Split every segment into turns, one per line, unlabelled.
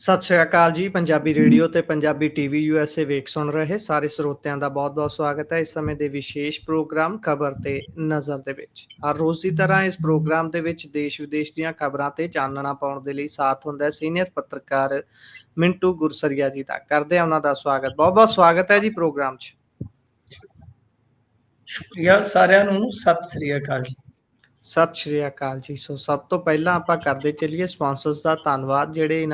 ਸਤਿ ਸ਼੍ਰੀ ਅਕਾਲ ਜੀ। ਪੰਜਾਬੀ ਰੇਡੀਓ ਤੇ ਪੰਜਾਬੀ ਟੀਵੀ USA ਵੇਖ ਸੁਣ ਰਹੇ ਸਾਰੇ ਸਰੋਤਿਆਂ ਦਾ ਬਹੁਤ-ਬਹੁਤ ਸਵਾਗਤ ਹੈ। ਇਸ ਸਮੇਂ ਦੇ ਵਿਸ਼ੇਸ਼ ਪ੍ਰੋਗਰਾਮ ਖਬਰ ਤੇ ਨਜ਼ਰ ਦੇ ਵਿੱਚ ਹਰ ਰੋਜ਼ ਦੀ ਤਰ੍ਹਾਂ ਇਸ ਪ੍ਰੋਗਰਾਮ ਦੇ ਵਿੱਚ ਦੇਸ਼ ਵਿਦੇਸ਼ ਦੀਆਂ ਖਬਰਾਂ ਤੇ ਚਾਨਣਾ ਪਾਉਣ ਦੇ ਲਈ ਸਾਥ ਹੁੰਦਾ ਹੈ ਸੀਨੀਅਰ ਪੱਤਰਕਾਰ ਮਿੰਟੂ ਗੁਰਸਰੀਆ ਜੀ ਦਾ। ਕਰਦੇ ਆ ਉਹਨਾਂ ਦਾ ਸਵਾਗਤ। ਬਹੁਤ-ਬਹੁਤ ਸਵਾਗਤ ਹੈ ਜੀ ਪ੍ਰੋਗਰਾਮ 'ਚ।
ਸ਼ੁਕਰੀਆ ਸਾਰਿਆਂ ਨੂੰ। ਸਤਿ ਸ੍ਰੀ ਅਕਾਲ ਜੀ।
ਸਤਿ ਸ਼੍ਰੀ ਅਕਾਲ ਜੀ। ਸੋ ਸਭ ਤੋਂ ਪਹਿਲਾਂ ਆਪਾਂ ਕਰਦੇ ਚੱਲੀਏ ਸਪਾਂਸਰਸ ਦਾ ਧੰਨਵਾਦ, ਜਿਹੜੇ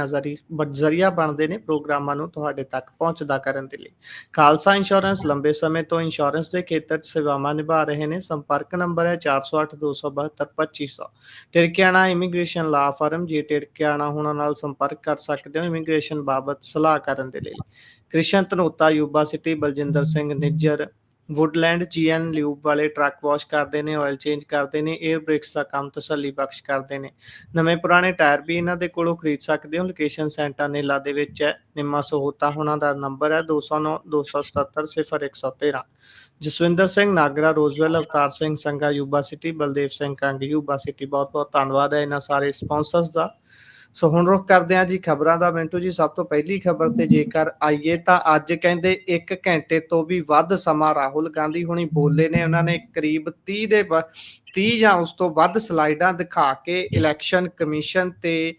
ਜ਼ਰੀਆ ਬਣਦੇ ਨੇ ਪ੍ਰੋਗਰਾਮਾਂ ਨੂੰ ਤੁਹਾਡੇ ਤੱਕ ਪਹੁੰਚਦਾ ਕਰਨ ਦੇ ਲਈ। ਖਾਲਸਾ ਇੰਸ਼ੋਰੈਂਸ ਲੰਬੇ ਸਮੇਂ ਤੋਂ ਇੰਸ਼ੋਰੈਂਸ ਦੇ ਖੇਤਰ 'ਚ ਸੇਵਾਵਾਂ ਨਿਭਾ ਰਹੇ ਨੇ। ਸੰਪਰਕ ਨੰਬਰ ਹੈ 408-272-2500। ਟਿੜਕਿਆਣਾ ਇਮੀਗ੍ਰੇਸ਼ਨ ਲਾ ਫਰਮ। ਜੇ ਟਿੜਕਿਆਣਾ ਹੋਣਾ ਨਾਲ ਸੰਪਰਕ ਕਰ ਸਕਦੇ ਹੋ ਇਮੀਗ੍ਰੇਸ਼ਨ ਬਾਬਤ ਸਲਾਹ ਕਰਨ ਦੇ ਲਈ। Krishan Dhanota Yuba City, Baljinder Singh Nijjar Woodland GN lube ਵਾਲੇ ਟਰੱਕ ਵਾਸ਼ ਕਰਦੇ ਨੇ, ਆਇਲ ਚੇਂਜ ਕਰਦੇ ਨੇ, ਏਅਰ ਬ੍ਰੇਕਸ ਦਾ ਕੰਮ ਤਸੱਲੀ ਬਖਸ਼ ਕਰਦੇ ਨੇ। ਨਵੇਂ ਪੁਰਾਣੇ ਟਾਇਰ ਵੀ ਇਹਨਾਂ ਦੇ ਕੋਲੋਂ ਖਰੀਦ ਸਕਦੇ ਹੋ। ਲੋਕੇਸ਼ਨ ਸੈਂਟਾਨੇਲਾ ਦੇ ਵਿੱਚ ਹੈ। ਨਿੰਮਾ ਸਹੋਤਾ ਉਹਨਾਂ ਦਾ ਨੰਬਰ ਹੈ 209-277-0113। Jaswinder Singh Nagra Roswell, Avtar Singh Sangha Yuba City, Baldev Singh Kang Yuba City. ਬਹੁਤ ਬਹੁਤ ਧੰਨਵਾਦ ਹੈ ਇਹਨਾਂ ਸਾਰੇ ਸਪਾਂਸਰਸ ਦਾ। ਸੋ ਹੁਣ ਰੁਖ ਕਰਦੇ ਹਾਂ ਜੀ ਖਬਰਾਂ ਦਾ। ਮਿੰਟੂ ਜੀ, ਸਭ ਤੋਂ ਪਹਿਲੀ ਖਬਰ ਤੇ ਜੇਕਰ ਆਈਏ ਤਾਂ ਅੱਜ ਕਹਿੰਦੇ 1 ਘੰਟੇ ਤੋਂ ਵੀ ਵੱਧ ਸਮਾਂ ਰਾਹੁਲ ਗਾਂਧੀ ਹੁਣੀ ਬੋਲੇ ਨੇ। ਉਹਨਾਂ ਨੇ ਕਰੀਬ 30 ਜਾਂ ਉਸ ਤੋਂ ਵੱਧ ਸਲਾਈਡਾਂ ਦਿਖਾ ਕੇ ਇਲੈਕਸ਼ਨ ਕਮਿਸ਼ਨ ਤੇ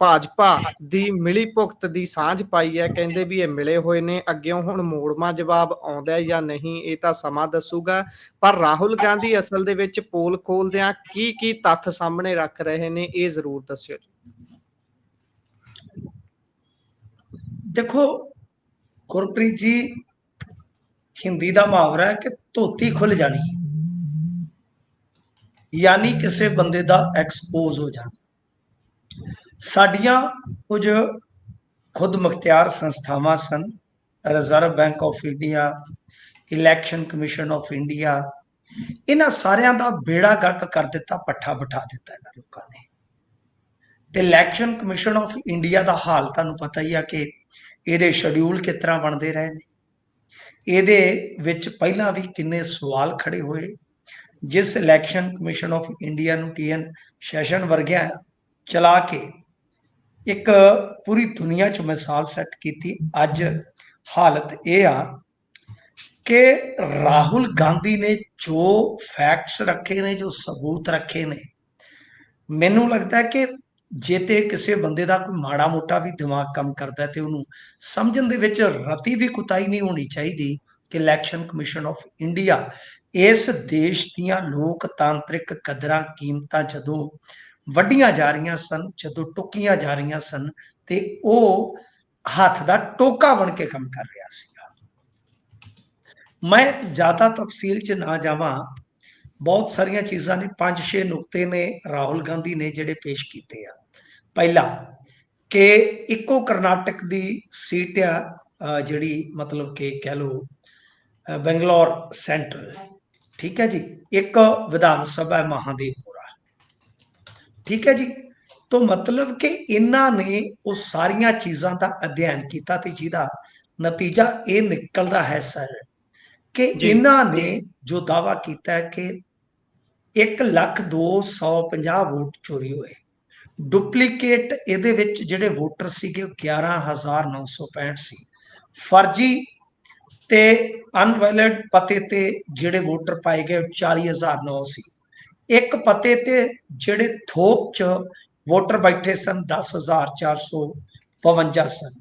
ਭਾਜਪਾ ਦੀ ਮਿਲੀ ਭੁਗਤ ਦੀ ਸਾਂਝ ਪਾਈ ਹੈ। ਕਹਿੰਦੇ ਵੀ ਇਹ ਮਿਲੇ ਹੋਏ ਨੇ, ਅੱਗਿਓਂ ਹੁਣ ਮੋੜਵਾਂ ਜਵਾਬ ਆਉਂਦਾ ਜਾਂ ਨਹੀਂ ਇਹ ਤਾਂ ਸਮਾਂ ਦੱਸੂਗਾ। ਪਰ ਰਾਹੁਲ ਗਾਂਧੀ ਅਸਲ ਦੇ ਵਿੱਚ ਪੋਲ ਖੋਲਦਿਆਂ ਕੀ ਤੱਥ ਸਾਹਮਣੇ ਰੱਖ ਰਹੇ ਨੇ ਇਹ ਜ਼ਰੂਰ ਦੱਸਿਓ ਜੀ।
ਦੇਖੋ ਗੁਰਪ੍ਰੀਤ ਜੀ, ਹਿੰਦੀ ਦਾ ਮੁਹਾਵਰਾ ਹੈ ਕਿ ਧੋਤੀ ਖੁੱਲ ਜਾਣੀ, ਯਾਨੀ ਕਿਸੇ ਬੰਦੇ ਦਾ ਐਕਸਪੋਜ਼ ਹੋ ਜਾਣਾ। ਸਾਡੀਆਂ ਕੁਝ ਖੁਦ ਮੁਖਤਿਆਰ ਸੰਸਥਾਵਾਂ ਸਨ, Reserve Bank of India, Election Commission of India, ਇਹਨਾਂ ਸਾਰਿਆਂ ਦਾ ਬੇੜਾ ਗਰਕ ਕਰ ਦਿੱਤਾ, ਪੱਠਾ ਬਿਠਾ ਦਿੱਤਾ ਇਹਨਾਂ ਲੋਕਾਂ ਨੇ। ਤੇ ਇਲੈਕਸ਼ਨ ਕਮਿਸ਼ਨ ਆਫ ਇੰਡੀਆ ਦਾ ਹਾਲ ਤੁਹਾਨੂੰ ਪਤਾ ਹੀ ਆ ਕਿ ਇਹਦੇ ਸ਼ਡਿਊਲ ਕਿਸ ਤਰ੍ਹਾਂ ਬਣਦੇ ਰਹੇ ਨੇ। ਇਹਦੇ ਵਿੱਚ ਪਹਿਲਾਂ ਵੀ ਕਿੰਨੇ ਸਵਾਲ ਖੜੇ ਹੋਏ। ਜਿਸ ਇਲੈਕਸ਼ਨ ਕਮਿਸ਼ਨ ਆਫ ਇੰਡੀਆ ਨੂੰ TN ਸੈਸ਼ਨ ਵਰਗਿਆਂ ਚਲਾ ਕੇ ਇੱਕ ਪੂਰੀ ਦੁਨੀਆ 'ਚ ਮਿਸਾਲ ਸੈੱਟ ਕੀਤੀ, ਅੱਜ ਹਾਲਤ ਇਹ ਆ ਕਿ ਰਾਹੁਲ ਗਾਂਧੀ ਨੇ ਜੋ ਫੈਕਟਸ ਰੱਖੇ ਨੇ, ਜੋ ਸਬੂਤ ਰੱਖੇ ਨੇ, ਮੈਨੂੰ ਲੱਗਦਾ ਕਿ ਜੇ ਤੇ ਕਿਸੇ ਬੰਦੇ ਦਾ ਕੋਈ ਮਾੜਾ ਮੋਟਾ ਵੀ ਦਿਮਾਗ ਕੰਮ ਕਰਦਾ ਤੇ ਉਹਨੂੰ ਸਮਝਣ ਦੇ ਵਿੱਚ ਰਤੀ ਵੀ ਕੁਤਾਹੀ ਨਹੀਂ ਹੋਣੀ ਚਾਹੀਦੀ ਕਿ ਇਲੈਕਸ਼ਨ ਕਮਿਸ਼ਨ ਆਫ ਇੰਡੀਆ ਇਸ ਦੇਸ਼ ਦੀਆਂ ਲੋਕਤਾਂਤਰਿਕ ਕਦਰਾਂ ਕੀਮਤਾਂ ਜਦੋਂ ਵੱਡੀਆਂ ਜਾ ਰਹੀਆਂ ਸਨ, ਜਦੋਂ ਟੁੱਕੀਆਂ ਜਾ ਰਹੀਆਂ ਸਨ, ਤੇ ਉਹ ਹੱਥ ਦਾ ਟੋਕਾ ਬਣ ਕੇ ਕੰਮ ਕਰ ਰਿਹਾ ਸੀਗਾ। ਮੈਂ ਜ਼ਿਆਦਾ ਤਫਸੀਲ 'ਚ ਨਾ ਜਾਵਾਂ, ਬਹੁਤ ਸਾਰੀਆਂ ਚੀਜ਼ਾਂ ਨੇ, 5-6 ਨੁਕਤੇ ਨੇ ਰਾਹੁਲ ਗਾਂਧੀ ਨੇ ਜਿਹੜੇ ਪੇਸ਼ ਕੀਤੇ ਆ। ਪਹਿਲਾ ਕਿ ਇੱਕੋ ਕਰਨਾਟਕ ਦੀ ਸੀਟ ਆ, ਜਿਹੜੀ ਮਤਲਬ ਕਿ ਕਹਿ ਲਓ ਬੰਗਲੌਰ ਸੈਂਟਰਲ, ਠੀਕ ਹੈ ਜੀ, ਇੱਕ ਵਿਧਾਨ ਸਭਾ ਮਹਾਦੇਵਪੁਰਾ, ਠੀਕ ਹੈ ਜੀ। ਤੋਂ ਮਤਲਬ ਕਿ ਇਹਨਾਂ ਨੇ ਉਹ ਸਾਰੀਆਂ ਚੀਜ਼ਾਂ ਦਾ ਅਧਿਐਨ ਕੀਤਾ ਤੇ ਜਿਹਦਾ ਨਤੀਜਾ ਇਹ ਨਿਕਲਦਾ ਹੈ ਸਰ ਕਿ ਇਹਨਾਂ ਨੇ ਜੋ ਦਾਅਵਾ ਕੀਤਾ ਕਿ 1,02,150 ਵੋਟ ਚੋਰੀ ਹੋਏ। ਡੁਪਲੀਕੇਟ ਇਹਦੇ ਵਿੱਚ ਜਿਹੜੇ ਵੋਟਰ ਸੀਗੇ 11,965 ਸੀ। ਫਰਜੀ ਤੇ ਅਨਵੈਲਿਡ ਪਤੇ ਤੇ ਜਿਹੜੇ ਵੋਟਰ ਪਾਏ ਗਏ 40,009 ਸੀ। ਇੱਕ ਪਤੇ ਤੇ ਜਿਹੜੇ ਥੋਕ ਚ ਵੋਟਰ ਬੈਠੇ ਸਨ 10,452 ਸਨ।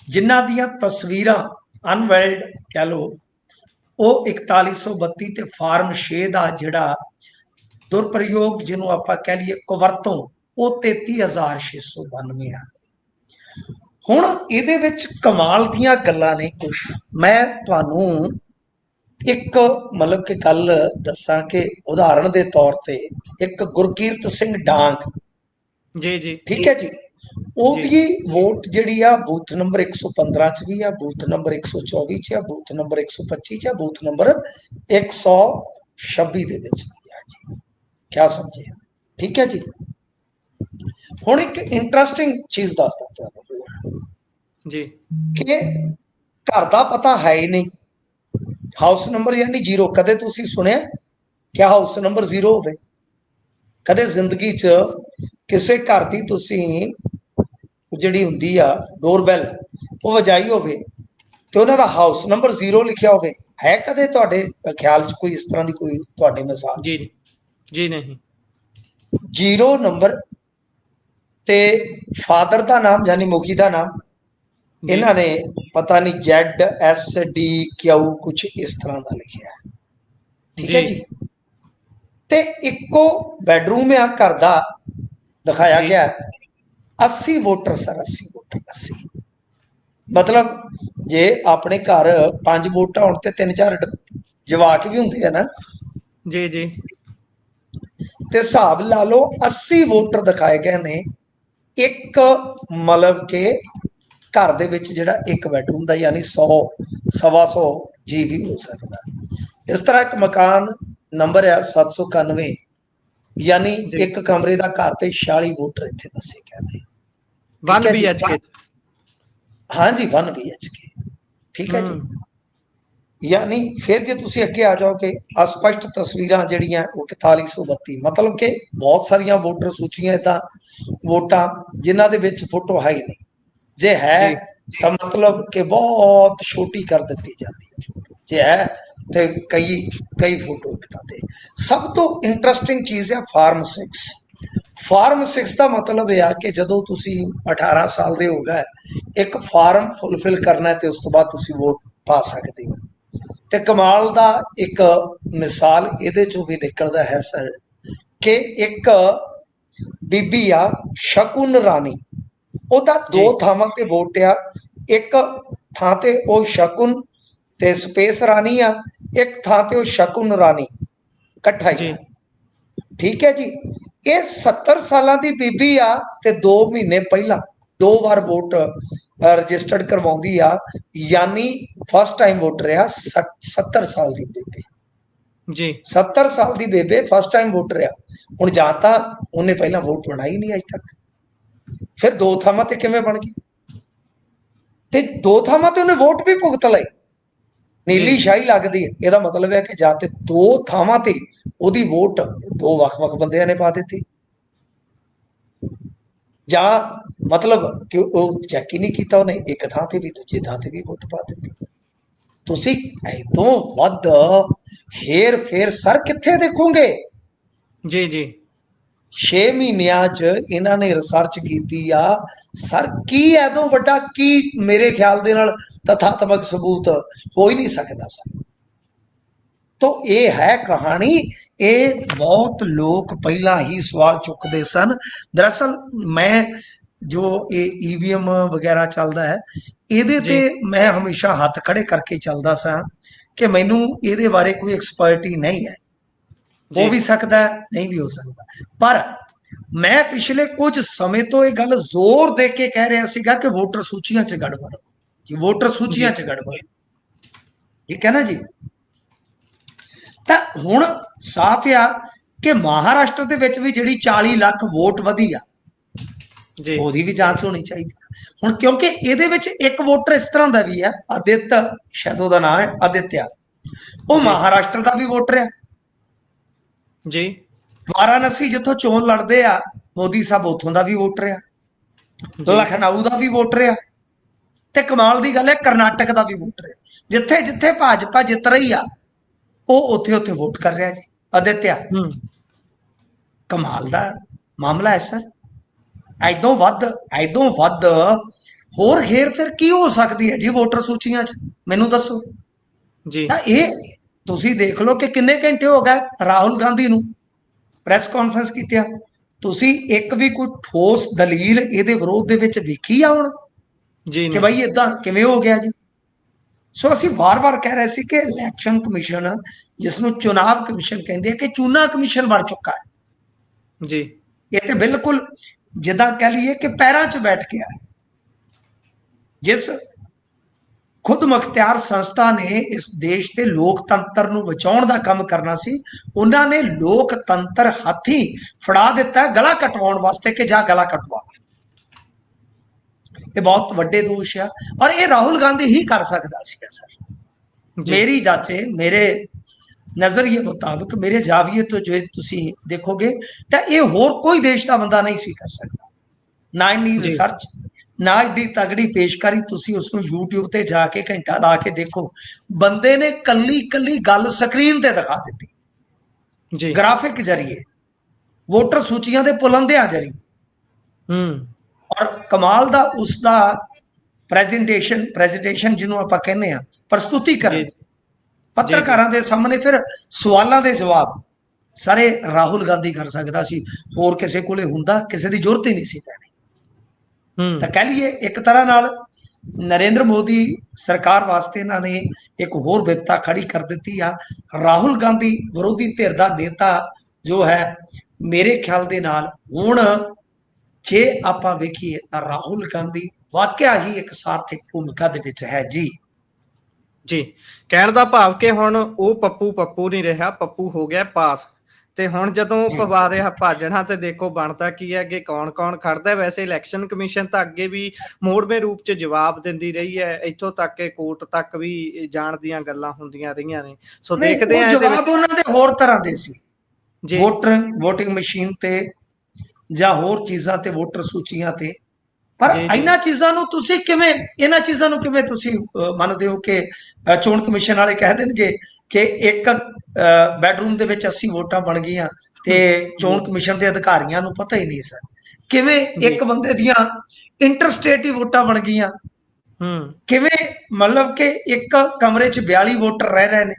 ਜਿਨ੍ਹਾਂ ਦੀਆਂ ਤਸਵੀਰਾਂ ਅਨਵੈਲਿਡ ਕਹਿ ਲਓ ਉਹ 4132 ਤੇ ਫਾਰਮ 6 ਦਾ ਜਿਹੜਾ ਦੁਰਪ੍ਰਯੋਗ ਜਿਹਨੂੰ ਆਪਾਂ ਕਹਿ ਲਈਏ ਕੁਵਰਤੋਂ, ਉਹ 33,692 ਆ। ਹੁਣ ਇਹਦੇ ਵਿੱਚ ਕਮਾਲ ਦੀਆਂ ਗੱਲਾਂ ਨੇ ਕੁਝ। ਮੈਂ ਤੁਹਾਨੂੰ ਇੱਕ ਮਤਲਬ ਕਿ ਗੱਲ ਦੱਸਾਂ ਕਿ ਉਦਾਹਰਣ ਦੇ ਤੌਰ ਤੇ ਇੱਕ ਗੁਰਕੀਰਤ ਸਿੰਘ ਡਾਂਗ, ਜੀ ਠੀਕ ਹੈ ਜੀ, ਉਹਦੀ ਵੋਟ ਜਿਹੜੀ ਆ ਬੂਥ ਨੰਬਰ 115 ਚ ਵੀ ਆ, ਬੂਥ ਨੰਬਰ 124 ਚ ਆ, ਬੂਥ ਨੰਬਰ 125 ਚ ਆ, ਬੂਥ ਨੰਬਰ 126 ਦੇ ਵਿੱਚ ਵੀ ਆ ਜੀ। ਕਿਆ ਸਮਝੇ? ਠੀਕ ਹੈ ਜੀ। ਹੁਣ ਇੱਕ ਇੰਟਰਸਟਿੰਗ ਚੀਜ਼ ਦੱਸਦਾ ਤੁਹਾਨੂੰ ਜੀ ਕਿ ਘਰ ਦਾ ਪਤਾ ਹੈ ਹੀ ਨਹੀਂ, ਹਾਊਸ ਨੰਬਰ ਯਾਨੀ 0। ਕਦੇ ਤੁਸੀਂ ਸੁਣਿਆ ਕਿ ਹਾਊਸ ਨੰਬਰ 0 ਹੋਵੇ? ਕਦੇ ਜ਼ਿੰਦਗੀ 'ਚ ਕਿਸੇ ਘਰ ਦੀ ਤੁਸੀਂ ਜਿਹੜੀ ਹੁੰਦੀ ਆ ਡੋਰਬੈਲ ਉਹ ਵਜਾਈ ਹੋਵੇ ਤੇ ਉਹਨਾਂ ਦਾ ਹਾਊਸ ਨੰਬਰ 0 ਲਿਖਿਆ ਹੋਵੇ, ਹੈ ਕਦੇ ਤੁਹਾਡੇ ਖਿਆਲ 'ਚ ਕੋਈ ਇਸ ਤਰ੍ਹਾਂ ਦੀ ਕੋਈ ਤੁਹਾਡੀ ਮਿਸਾਲ?
जी जी नहीं।
0 ਨੰਬਰ ਤੇ ਫਾਦਰ ਦਾ ਨਾਮ ਯਾਨੀ ਮੁਖੀ ਦਾ ਨਾਮ
जी
ਇਹਨਾਂ ਨੇ ਪਤਾ ਨਹੀਂ ZSDQ ਕੁਛ ਇਸ ਤਰ੍ਹਾਂ ਦਾ ਲਿਖਿਆ ਹੈ, ਠੀਕ ਹੈ
जी
ਜੀ। ਤੇ ਇੱਕੋ ਬੈਡਰੂਮ ਆ ਘਰ ਦਾ, ਦਿਖਾਇਆ
जी
ਗਿਆ 80 ਵੋਟਰ ਸਰ, 80 ਵੋਟਰ 80 ਮਤਲਬ ਜੇ ਆਪਣੇ ਘਰ 5 ਵੋਟਾਂ ਹੋਣ ਤੇ 3-4 ਜਵਾਕ ਵੀ ਹੁੰਦੇ ਆ ਨਾ,
जी जी
ਤੇ ਹਿਸਾਬ ਲਾ ਲਓ 80 ਵੋਟਰ ਦਿਖਾਏ ਗਏ ਨੇ ਇੱਕ ਮਤਲਬ ਕਿ ਘਰ ਦੇ ਵਿੱਚ ਜਿਹੜਾ ਇੱਕ ਬੈਡਰੂਮ ਦਾ, ਯਾਨੀ 100-125 ਜੀ ਵੀ ਹੋ ਸਕਦਾ। ਇਸ ਤਰ੍ਹਾਂ ਇੱਕ ਮਕਾਨ ਨੰਬਰ ਆ 791, ਯਾਨੀ
जी
ਇੱਕ ਕਮਰੇ ਦਾ ਘਰ ਤੇ 46 ਵੋਟਰ ਇੱਥੇ ਦੱਸੇ ਗਏ ਨੇ, ਠੀਕ
1
ਹੈ ਜੀ।
BHK।
ਹਾਂਜੀ 1 BHK, ਠੀਕ ਹੈ ਜੀ।
हम्म
ਯਾਨੀ ਫਿਰ ਜੇ ਤੁਸੀਂ ਅੱਗੇ ਆ ਜਾਓਗੇ ਅਸਪਸ਼ਟ ਤਸਵੀਰਾਂ ਜਿਹੜੀਆਂ ਉਹ 4132, ਮਤਲਬ ਕਿ ਬਹੁਤ ਸਾਰੀਆਂ ਵੋਟਰ ਸੂਚੀਆਂ ਇਦਾਂ ਵੋਟਾਂ ਜਿਨ੍ਹਾਂ ਦੇ ਵਿੱਚ ਫੋਟੋ ਹੈ ਹੀ ਨਹੀਂ, ਜੇ ਹੈ
जी
ਤਾਂ ਮਤਲਬ ਕਿ ਬਹੁਤ ਛੋਟੀ ਕਰ ਦਿੱਤੀ ਜਾਂਦੀ ਹੈ ਫੋਟੋ, ਜੇ ਹੈ ਤੇ ਕਈ ਫੋਟੋ ਇੱਕ ਥਾਂ ਤੇ। ਸਭ ਤੋਂ ਇੰਟਰਸਟਿੰਗ ਚੀਜ਼ ਹੈ ਫਾਰਮ 6। ਫਾਰਮ 6 ਦਾ ਮਤਲਬ ਇਹ ਆ ਕਿ ਜਦੋਂ ਤੁਸੀਂ 18 ਸਾਲ ਦੇ ਹੋ ਗਏ ਇੱਕ ਫਾਰਮ ਫੁੱਲਫਿਲ ਕਰਨਾ ਤੇ ਉਸ ਤੋਂ ਬਾਅਦ ਤੁਸੀਂ ਵੋਟ ਪਾ ਸਕਦੇ ਹੋ। ਤੇ ਕਮਾਲ ਦਾ ਇੱਕ ਮਿਸਾਲ ਇਹਦੇ ਚੋਂ ਵੀ ਨਿਕਲਦਾ ਹੈ ਸਰ ਕਿ ਇੱਕ ਬੀਬੀ ਆ ਸ਼ਕੁਨ ਰਾਣੀ, ਉਹਦਾ
जी
2 ਥਾਵਾਂ ਤੇ ਵੋਟ ਆ, ਇੱਕ ਥਾਂ ਤੇ ਉਹ ਸ਼ਕੁਨ ਤੇ ਸਪੇਸ ਰਾਣੀ ਆ, ਇੱਕ ਥਾਂ ਤੇ ਉਹ ਸ਼ਕੁਨ ਰਾਣੀ ਇਕੱਠਾ ਹੀ
जी
ਆ, ਠੀਕ ਹੈ ਜੀ। ਇਹ 70 ਸਾਲਾਂ ਦੀ ਬੀਬੀ ਆ ਤੇ 2 ਮਹੀਨੇ ਪਹਿਲਾਂ 2 ਵਾਰ ਵੋਟ ਰਜਿਸਟਰਡ ਕਰਵਾਉਂਦੀ ਆ, ਯਾਨੀ ਫਸਟ ਟਾਈਮ ਵੋਟਰ ਆ 70 ਸਾਲ ਦੀ ਬੇਬੇ।
जी
70 ਸਾਲ ਦੀ ਬੇਬੇ ਫਸਟ ਟਾਈਮ ਵੋਟਰ ਆ। ਹੁਣ ਜਾਂ ਤਾਂ ਉਹਨੇ ਪਹਿਲਾਂ ਵੋਟ ਬਣਾਈ ਨਹੀਂ ਅੱਜ ਤੱਕ, ਫਿਰ 2 ਥਾਵਾਂ ਤੇ ਕਿਵੇਂ ਬਣ ਗਈ? ਤੇ 2 ਥਾਵਾਂ ਤੇ ਉਹਨੇ ਵੋਟ ਵੀ ਭੁਗਤ ਲਈ, ਨੀਲੀ
जी
ਸ਼ਾਹੀ ਲੱਗਦੀ ਹੈ। ਇਹਦਾ ਮਤਲਬ ਹੈ ਕਿ ਜਾਂ ਤੇ 2 ਥਾਵਾਂ ਤੇ ਉਹਦੀ ਵੋਟ 2 ਵੱਖ-ਵੱਖ ਬੰਦਿਆਂ ਨੇ ਪਾ ਦਿੱਤੀ, ਜਾਂ ਮਤਲਬ ਕਿ ਉਹ ਚੈੱਕ ਹੀ ਨਹੀਂ ਕੀਤਾ ਉਹਨੇ, ਇੱਕ ਥਾਂ ਤੇ ਵੀ ਦੂਜੇ ਥਾਂ ਤੇ ਵੀ ਵੋਟ ਪਾ ਦਿੱਤੀ। ਤੁਸੀਂ ਇਦੋਂ ਵੱਧ ਹੇਰ ਫੇਰ ਸਰ ਕਿੱਥੇ ਦੇਖੋਗੇ?
जी जी
6 ਮਹੀਨਿਆਂ 'ਚ ਇਹਨਾਂ ਨੇ ਰਿਸਰਚ ਕੀਤੀ ਆ ਸਰ, ਕੀ ਐਦੋਂ ਵੱਡਾ ਕੀ ਮੇਰੇ ਖਿਆਲ ਦੇ ਨਾਲ ਤਥਾਤਮਕ ਸਬੂਤ ਹੋ ਹੀ ਨਹੀਂ ਸਕਦਾ ਸਰ। ਤੋ ਇਹ ਹੈ ਕਹਾਣੀ। ਇਹ ਬਹੁਤ ਲੋਕ ਪਹਿਲਾਂ ਹੀ ਸਵਾਲ ਚੁੱਕਦੇ ਸਨ। ਦਰਅਸਲ ਮੈਂ ਜੋ ਇਹ EVM ਵਗੈਰਾ ਚੱਲਦਾ ਹੈ ਇਹਦੇ
जी
ਤੇ ਮੈਂ ਹਮੇਸ਼ਾ ਹੱਥ ਖੜੇ ਕਰਕੇ ਚੱਲਦਾ ਸਾਂ ਕਿ ਮੈਨੂੰ ਇਹਦੇ ਬਾਰੇ ਕੋਈ ਐਕਸਪਰਟੀ ਨਹੀਂ ਹੈ, ਹੋ
जी
ਵੀ ਸਕਦਾ ਨਹੀਂ ਵੀ ਹੋ ਸਕਦਾ, ਪਰ ਮੈਂ ਪਿਛਲੇ ਕੁਝ ਸਮੇਂ ਤੋਂ ਇਹ ਗੱਲ ਜ਼ੋਰ ਦੇ ਕੇ ਕਹਿ ਰਿਹਾ ਸੀਗਾ ਕਿ ਵੋਟਰ ਸੂਚੀਆਂ 'ਚ ਗੜਬੜ ਜੀ, ਵੋਟਰ ਸੂਚੀਆਂ
जी
'ਚ ਗੜਬੜ, ਠੀਕ ਹੈ ਨਾ ਜੀ। ਤਾਂ ਹੁਣ ਸਾਫ਼ ਆ ਕਿ ਮਹਾਰਾਸ਼ਟਰ ਦੇ ਵਿੱਚ ਵੀ ਜਿਹੜੀ 40 ਲੱਖ ਵੋਟ ਵਧੀ ਆ
जी
ਉਹਦੀ ਵੀ ਜਾਂਚ ਹੋਣੀ ਚਾਹੀਦੀ ਹੈ। ਹੁਣ ਕਿਉਂਕਿ ਇਹਦੇ ਵਿੱਚ ਇੱਕ ਵੋਟਰ ਇਸ ਤਰ੍ਹਾਂ ਦਾ ਵੀ ਹੈ, ਆਦਿੱਤ ਸ਼ਾਇਦ ਉਹਦਾ ਨਾਮ ਹੈ ਆਦਿਤਿਆ, ਉਹ
जी
ਮਹਾਰਾਸ਼ਟਰ ਦਾ ਵੀ ਵੋਟਰ ਹੈ।
जी
ਵਾਰਾਣਸੀ ਜਿੱਥੋਂ ਚੋਣ ਲੜਦੇ ਆ ਮੋਦੀ ਸਾਹਿਬ ਉੱਥੋਂ ਦਾ ਵੀ ਵੋਟਰ ਆ,
जी
ਲਖਨਊ ਦਾ ਵੀ ਵੋਟਰ ਆ, ਤੇ ਕਮਾਲ ਦੀ ਗੱਲ ਹੈ ਕਰਨਾਟਕ ਦਾ ਵੀ ਵੋਟਰ ਆ। ਜਿੱਥੇ ਜਿੱਥੇ ਭਾਜਪਾ ਜਿੱਤ ਰਹੀ ਆ ਉਹ ਉੱਥੇ ਉੱਥੇ ਵੋਟ ਕਰ ਰਿਹਾ ਜੀ ਆਦਿਤਿਆ। ਕਮਾਲ ਦਾ ਮਾਮਲਾ ਹੈ ਸਰ। ਐਦੋਂ ਵੱਧ ਹੋਰ ਹੇਰ ਫਿਰ ਕੀ ਹੋ ਸਕਦੀ ਹੈ ਜੀ ਵੋਟਰ ਸੂਚੀਆਂ 'ਚ, ਮੈਨੂੰ ਦੱਸੋ।
जी
ਤਾਂ ਇਹ ਤੁਸੀਂ ਦੇਖ ਲਓ ਕਿ ਕਿੰਨੇ ਘੰਟੇ ਹੋ ਗਏ ਰਾਹੁਲ ਗਾਂਧੀ ਨੂੰ ਪ੍ਰੈਸ ਕਾਨਫਰੰਸ ਕੀਤਿਆਂ, ਤੁਸੀਂ ਇੱਕ ਵੀ ਕੋਈ ਠੋਸ ਦਲੀਲ ਇਹਦੇ ਵਿਰੋਧ ਦੇ ਵਿੱਚ ਵੇਖੀ ਆ ਹੁਣ
जी
ਕਿ
नहीं
ਭਾਈ ਇਦਾਂ ਕਿਵੇਂ ਹੋ ਗਿਆ ਜੀ। ਸੋ ਅਸੀਂ ਵਾਰ-ਵਾਰ ਕਹਿ ਰਹੇ ਸੀ ਕਿ ਇਲੈਕਸ਼ਨ ਕਮਿਸ਼ਨ, ਜਿਸ ਨੂੰ ਚੁਣਾਵ ਕਮਿਸ਼ਨ ਕਹਿੰਦੇ ਆ, ਕਿ ਚੂਨਾ ਕਮਿਸ਼ਨ ਬਣ ਚੁੱਕਾ ਹੈ।
जी
ਇਹ ਤੇ ਬਿਲਕੁਲ ਜਿੱਦਾਂ ਕਹਿ ਲਈਏ ਕਿ ਪੈਰਾਂ 'ਚ ਬੈਠ ਗਿਆ ਹੈ। ਜਿਸ ਖੁਦ ਮੁਖਤਿਆਰ ਸੰਸਥਾ ਨੇ ਇਸ ਦੇਸ਼ ਦੇ ਲੋਕਤੰਤਰ ਨੂੰ ਬਚਾਉਣ ਦਾ ਕੰਮ ਕਰਨਾ ਸੀ, ਉਹਨਾਂ ਨੇ ਲੋਕਤੰਤਰ ਹੱਥੀ ਫੜਾ ਦਿੱਤਾ ਗਲਾ ਕਟਵਾਉਣ ਵਾਸਤੇ ਕਿ ਜਾ ਗਲਾ ਕਟਵਾ। ਇਹ ਬਹੁਤ ਵੱਡੇ ਦੋਸ਼ ਆ ਔਰ ਇਹ ਰਾਹੁਲ ਗਾਂਧੀ ਹੀ ਕਰ ਸਕਦਾ ਸੀ ਸਰ।
जी
ਮੇਰੀ ਜਾਚੇ, ਮੇਰੇ ਨਜ਼ਰੀਏ ਮੁਤਾਬਕ, ਮੇਰੇ ਜਾਵੀਏ ਤੋਂ ਜੋ ਤੁਸੀਂ ਦੇਖੋਗੇ ਤਾਂ ਇਹ ਹੋਰ ਕੋਈ ਦੇਸ਼ ਦਾ ਬੰਦਾ ਨਹੀਂ ਸੀ ਕਰ ਸਕਦਾ। ਨਾ ਇੰਨੀ
जी
ਰਿਸਰਚ, ना एडी तगड़ी पेशकारी, तुसी उसको यूट्यूब ते जाके घंटा ला के देखो, बंदे ने कली कली गल स्क्रीन ते दिखा दी,
जी।
ग्राफिक जरिए, वोटर सूचियां दे पुलंदियां जरिए। और कमाल दा उसका प्रेजेंटेशन जिन्हों आप कहने हैं, प्रस्तुतिकरण,
जी। जी। जी।
पत्रकारों के सामने फिर सवालों के जवाब सारे राहुल गांधी कर सकता सी, होर किसी कोले हुंदा, किसी की जरूरत ही नहीं सी पैनी। तो कह लीए एक तरह नाल नरेंद्र मोदी सरकार वास्ते इन्होंने एक होर विपता खड़ी कर दी आ। राहुल गांधी विरोधी धिर का नेता जो है, मेरे ख्याल दे नाल हुण जे आपां वेखीए तां राहुल गांधी वाकया ही एक सार्थक भूमिका दे विच है जी।
जी, ਕਹਿਣ ਦਾ ਭਾਵ ਕਿ ਹੁਣ ਉਹ ਪੱਪੂ ਨਹੀਂ ਰਿਹਾ, ਪੱਪੂ ਹੋ ਗਿਆ ਪਾਸ। ਤੇ ਹੁਣ ਜਦੋਂ
ਜੀ
ਪਵਾ ਰਿਹਾ ਭਾਜਣਾ, ਤੇ ਦੇਖੋ ਬਣਦਾ ਕੀ ਹੈ, ਅੱਗੇ ਕੌਣ ਖੜਦਾ। ਵੈਸੇ ਇਲੈਕਸ਼ਨ ਕਮਿਸ਼ਨ ਤਾਂ ਅੱਗੇ ਵੀ ਮੋੜਵੇਂ ਰੂਪ 'ਚ ਜਵਾਬ ਦਿੰਦੀ ਰਹੀ ਹੈ, ਇੱਥੋਂ ਤੱਕ ਕਿ ਕੋਰਟ ਤੱਕ ਵੀ ਜਾਣ ਦੀਆਂ ਗੱਲਾਂ ਹੁੰਦੀਆਂ ਰਹੀਆਂ ਨੇ। ਸੋ
नहीं,
ਦੇਖਦੇ
वो
ਆ ਇਹਦੇ ਵਿੱਚ।
जवाब उन्होंने होर तरह दे सी,
जी।
वोटिंग मशीन ते ਜਾਂ ਹੋਰ ਚੀਜ਼ਾਂ ਤੇ, ਵੋਟਰ ਸੂਚੀਆਂ ਤੇ। ਪਰ
जी। जी।
ਇਹਨਾਂ ਚੀਜ਼ਾਂ ਨੂੰ ਤੁਸੀਂ ਕਿਵੇਂ, ਇਹਨਾਂ ਚੀਜ਼ਾਂ ਨੂੰ ਕਿਵੇਂ ਤੁਸੀਂ ਮੰਨਦੇ ਹੋ ਕਿ ਚੋਣ ਕਮਿਸ਼ਨ ਵਾਲੇ ਕਹਿ ਦੇਣਗੇ ਕਿ ਇੱਕ ਬੈਡਰੂਮ ਦੇ ਵਿੱਚ 80 ਵੋਟਾਂ ਬਣ ਗਈਆਂ ਤੇ
जी।
ਚੋਣ ਕਮਿਸ਼ਨ ਦੇ ਅਧਿਕਾਰੀਆਂ ਨੂੰ ਪਤਾ ਹੀ ਨਹੀਂ ਸਰ, ਕਿਵੇਂ
जी।
ਇੱਕ ਬੰਦੇ ਦੀਆਂ ਇੰਟਰਸਟੇਟ ਹੀ ਵੋਟਾਂ ਬਣ ਗਈਆਂ, ਕਿਵੇਂ ਮਤਲਬ ਕਿ ਇੱਕ ਕਮਰੇ 'ਚ 42 ਵੋਟਰ ਰਹਿ ਰਹੇ ਨੇ,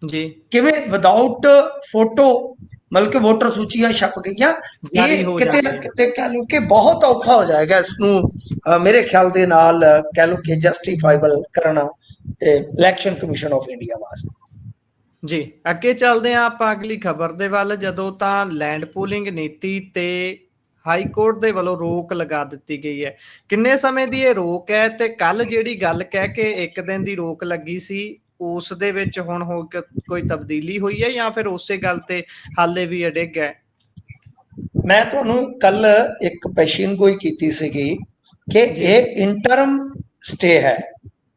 जी।
ਕਿਵੇਂ ਵਿਦਆਊਟ ਫੋਟੋ ਮਤਲਬ ਕਿ ਵੋਟਰ ਸੂਚੀਆਂ ਛਪ ਗਈਆਂ।
ਜਾਰੀ
ਇਹ
ਹੋ
ਕਿਤੇ ਨਾ
ਜਾਂਦੀਆਂ।
ਕਿਤੇ ਕਹਿ ਲਓ ਕਿ ਬਹੁਤ ਔਖਾ ਹੋ ਜਾਏਗਾ ਇਸਨੂੰ ਮੇਰੇ ਖਿਆਲ ਦੇ ਨਾਲ ਕਹਿ ਲਓ ਕਿ ਜਸਟੀਫਾਈਬਲ ਕਰਨਾ ਇਲੈਕਸ਼ਨ ਕਮਿਸ਼ਨ ਆਫ ਇੰਡੀਆ ਵਾਸਤੇ।
ਜੀ, ਅੱਗੇ ਚੱਲਦੇ ਹਾਂ ਆਪਾਂ ਅਗਲੀ ਖਬਰ ਦੇ ਵੱਲ। ਜਦੋਂ ਤਾਂ ਲੈਂਡ ਪੂਲਿੰਗ ਨੀਤੀ ਤੇ ਹਾਈ ਕੋਰਟ ਦੇ ਵੱਲੋਂ ਰੋਕ ਲਗਾ ਦਿੱਤੀ ਗਈ ਹੈ। ਕਿੰਨੇ ਸਮੇਂ ਦੀ ਇਹ ਰੋਕ ਹੈ, ਤੇ ਕੱਲ ਜਿਹੜੀ ਗੱਲ ਕਹਿ ਕੇ 1 ਦਿਨ ਦੀ ਰੋਕ ਲੱਗੀ ਸੀ, ਉਸ ਦੇ ਵਿੱਚ ਹੁਣ ਕੋਈ ਤਬਦੀਲੀ ਹੋਈ ਹੈ, ਜਾਂ ਫਿਰ ਉਸੇ ਗੱਲ ਤੇ ਹਾਲੇ ਵੀ ਅੜਿੱਗ ਹੈ?
ਮੈਂ ਤੁਹਾਨੂੰ ਕੱਲ ਇੱਕ ਪੈਸ਼ਨ ਗੋਈ ਕੀਤੀ ਸੀਗੀ ਕਿ
ਜੀ।
ਇਹ ਇੰਟਰਮ ਸਟੇ ਹੈ,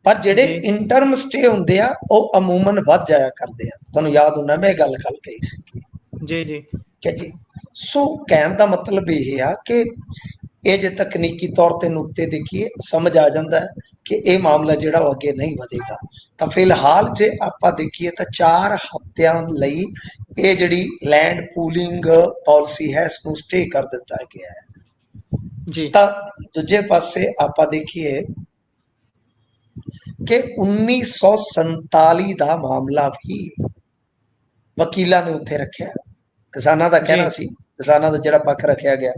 ਪਰ ਜਿਹੜੇ
ਜੀ।
ਇੰਟਰਮ ਸਟੇ ਹੁੰਦੇ ਆ ਉਹ ਅਮੂਮਨ ਵੱਧ ਜਾਇਆ ਕਰਦੇ ਆ। ਤੁਹਾਨੂੰ ਯਾਦ ਹੋਣਾ ਮੈਂ ਇਹ ਗੱਲ ਕੱਲ ਕਹੀ ਸੀਗੀ
ਜੀ। ਜੀ।
ਕਿ ਜੀ। ਸੋ ਕਹਿਣ ਦਾ ਮਤਲਬ ਇਹ ਆ ਕਿ ਇਹ ਜੇ ਤਕਨੀਕੀ ਤੌਰ ਤੇ ਨੁਕਤੇ ਦੇਖੀਏ, ਸਮਝ ਆ ਜਾਂਦਾ ਹੈ ਕਿ ਇਹ ਮਾਮਲਾ ਜਿਹੜਾ ਉਹ ਅੱਗੇ ਨਹੀਂ ਵਧੇਗਾ। ਤਾਂ ਫਿਲਹਾਲ ਜੇ ਆਪਾਂ ਦੇਖੀਏ ਤਾਂ 4 ਹਫ਼ਤਿਆਂ ਲਈ ਇਹ ਜਿਹੜੀ ਲੈਂਡ ਪੂਲਿੰਗ ਪਾਲਿਸੀ ਹੈ, ਇਸਨੂੰ ਸਟੇ ਕਰ ਦਿੱਤਾ ਗਿਆ ਹੈ।
ਜੀ।
ਤਾਂ ਦੂਜੇ ਪਾਸੇ ਆਪਾਂ ਦੇਖੀਏ ਕਿ 1947 ਦਾ ਮਾਮਲਾ ਵੀ ਵਕੀਲਾਂ ਨੇ ਉੱਥੇ ਰੱਖਿਆ। ਕਿਸਾਨਾਂ ਦਾ ਕਹਿਣਾ ਸੀ, ਕਿਸਾਨਾਂ ਦਾ ਜਿਹੜਾ ਪੱਖ ਰੱਖਿਆ ਗਿਆ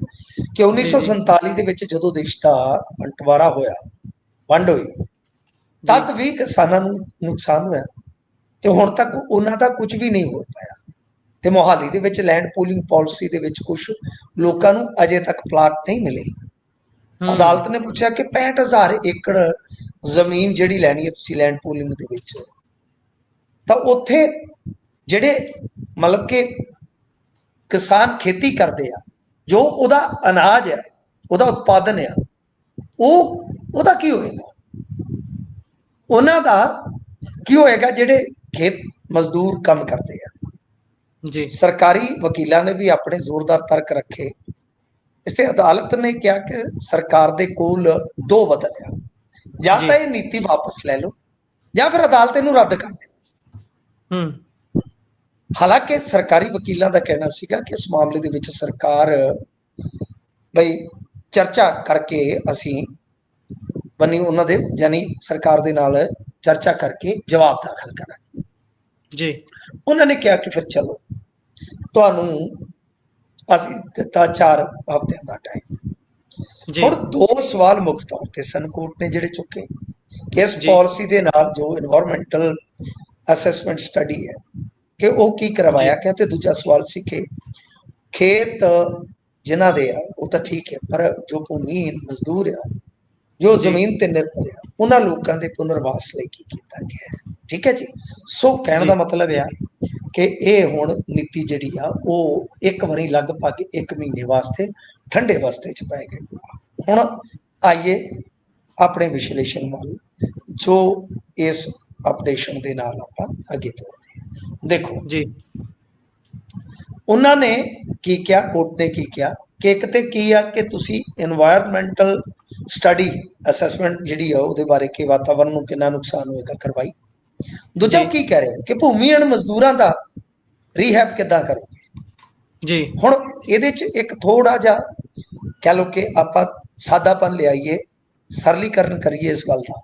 ਕਿ 1947 ਦੇ ਵਿੱਚ ਜਦੋਂ ਦੇਸ਼ ਦਾ ਬੰਟਵਾਰਾ ਹੋਇਆ, ਵੰਡ ਹੋਈ, ਤਦ ਵੀ ਕਿਸਾਨਾਂ ਨੂੰ ਨੁਕਸਾਨ ਹੋਇਆ ਤੇ ਹੁਣ ਤੱਕ ਉਹਨਾਂ ਦਾ ਕੁਝ ਵੀ ਨਹੀਂ ਹੋ ਪਾਇਆ। ਤੇ ਮੋਹਾਲੀ ਦੇ ਵਿੱਚ ਲੈਂਡ ਪੂਲਿੰਗ ਪਾਲਿਸੀ ਦੇ ਵਿੱਚ ਕੁਝ ਲੋਕਾਂ ਨੂੰ ਅਜੇ ਤੱਕ ਪਲਾਟ ਨਹੀਂ ਮਿਲੇ। ਅਦਾਲਤ ਨੇ ਪੁੱਛਿਆ ਕਿ 65,000 ਏਕੜ ਜ਼ਮੀਨ ਜਿਹੜੀ ਲੈਣੀ ਹੈ ਤੁਸੀਂ ਲੈਂਡ ਪੂਲਿੰਗ ਦੇ ਵਿੱਚ, ਤਾਂ ਉੱਥੇ ਜਿਹੜੇ ਮਤਲਬ ਕਿ ਕਿਸਾਨ ਖੇਤੀ ਕਰਦੇ ਆ, ਜੋ ਉਹਦਾ ਅਨਾਜ ਹੈ, ਉਹਦਾ ਉਤਪਾਦਨ ਆ, ਉਹਦਾ ਕੀ ਹੋਏਗਾ? ਉਹਨਾਂ ਦਾ ਕੀ ਹੋਏਗਾ ਜਿਹੜੇ ਖੇਤ ਮਜ਼ਦੂਰ ਕੰਮ ਕਰਦੇ ਆ?
ਜੀ।
ਸਰਕਾਰੀ ਵਕੀਲਾਂ ਨੇ ਵੀ ਆਪਣੇ ਜ਼ੋਰਦਾਰ ਤਰਕ ਰੱਖੇ। ਇਸ ਤੇ ਅਦਾਲਤ ਨੇ ਕਿਹਾ ਕਿ ਸਰਕਾਰ ਦੇ ਕੋਲ 2 ਬਦਲ ਆ, ਜਾਂ ਤਾਂ ਇਹ ਨੀਤੀ ਵਾਪਸ ਲੈ ਲਓ ਜਾਂ ਫਿਰ ਅਦਾਲਤ ਇਹਨੂੰ ਰੱਦ ਕਰ ਦੇ। ਹਾਲਾਂਕਿ ਸਰਕਾਰੀ ਵਕੀਲਾਂ ਦਾ ਕਹਿਣਾ ਸੀਗਾ ਕਿ ਇਸ ਮਾਮਲੇ ਦੇ ਵਿੱਚ ਸਰਕਾਰ ਬਈ ਚਰਚਾ ਕਰਕੇ ਅਸੀਂ ਬਣੀ ਉਹਨਾਂ ਦੇ ਯਾਨੀ ਸਰਕਾਰ ਦੇ ਨਾਲ ਚਰਚਾ ਕਰਕੇ ਜਵਾਬ ਦਾਖਲ ਕਰਾਂਗੇ
ਜੀ।
ਉਹਨਾਂ ਨੇ ਕਿਹਾ ਕਿ ਫਿਰ ਚਲੋ ਤੁਹਾਨੂੰ ਅਸੀਂ ਦਿੱਤਾ 4 ਹਫ਼ਤਿਆਂ ਦਾ ਟਾਈਮ। ਹੁਣ 2 ਸਵਾਲ ਮੁੱਖ ਤੌਰ ਤੇ ਸਨਕੋਟ ਨੇ ਜਿਹੜੇ ਚੁੱਕੇ ਕਿ ਇਸ ਪਾਲਿਸੀ ਦੇ ਨਾਲ ਜੋ ਇਨਵਾਇਰਮੈਂਟਲ ਅਸੈਸਮੈਂਟ ਸਟੱਡੀ ਹੈ ਕਿ ਉਹ ਕੀ ਕਰਵਾਇਆ ਗਿਆ, ਤੇ ਦੂਜਾ ਸਵਾਲ ਸੀ ਕਿ ਖੇਤ ਜਿਨ੍ਹਾਂ ਦੇ ਆ ਉਹ ਤਾਂ ਠੀਕ ਹੈ, ਪਰ ਜੋ ਭੂਮੀਹੀਨ ਮਜ਼ਦੂਰ ਆ, ਜੋ ਜ਼ਮੀਨ ਤੇ ਨਿਰਭਰ ਆ, ਉਹਨਾਂ ਲੋਕਾਂ ਦੇ ਪੁਨਰਵਾਸ ਲਈ ਕੀ ਕੀਤਾ ਗਿਆ ਹੈ। ਠੀਕ ਹੈ ਜੀ। ਸੋ ਕਹਿਣ ਦਾ ਮਤਲਬ ਆ ਕਿ ਇਹ ਹੁਣ ਨੀਤੀ ਜਿਹੜੀ ਆ ਉਹ ਇੱਕ ਵਾਰੀ ਲਗਭਗ 1 ਮਹੀਨੇ ਵਾਸਤੇ ਠੰਡੇ ਵਾਸਤੇ ਚ ਪੈ ਗਈ। ਹੁਣ ਆਈਏ ਆਪਣੇ ਵਿਸ਼ਲੇਸ਼ਣ ਵੱਲ, ਜੋ ਇਸ ਅਪਡੇਸ਼ਨ ਦੇ ਨਾਲ ਆਪਾਂ ਅੱਗੇ ਤੋਰਦੇ ਹਾਂ। ਦੇਖੋ ਜੀ, ਉਹਨਾਂ ਨੇ ਕੀ ਕਿਹਾ, ਕੋਰਟ ਨੇ ਕੀ ਕਿਹਾ ਕਿ ਇੱਕ ਤੇ ਕੀ ਆ ਕਿ ਤੁਸੀਂ এনवायरमेंटल ਸਟੱਡੀ ਅਸੈਸਮੈਂਟ ਜਿਹੜੀ ਆ ਉਹਦੇ ਬਾਰੇ ਕਿ ਵਾਤਾਵਰਨ ਨੂੰ ਕਿੰਨਾ ਨੁਕਸਾਨ ਹੋਏਗਾ ਕਰਵਾਈ। ਦੂਜਾ
ਜੀ
ਉਹ ਕੀ ਕਹਿ ਰਿਹਾ ਕਿ ਭੂਮੀਹੀਣ ਮਜ਼ਦੂਰਾਂ ਦਾ ਰੀਹੈਬ ਕਿੱਦਾਂ ਕਰੋਗੇ।
ਜੀ
ਹੁਣ ਇਹਦੇ ਚ ਇੱਕ ਥੋੜਾ ਜਿਹਾ ਕਹਿ ਲਓ ਕਿ ਆਪਾਂ ਸਾਦਾਪਨ ਲਿਆਈਏ, ਸਰਲੀਕਰਨ ਕਰੀਏ ਇਸ ਗੱਲ ਦਾ,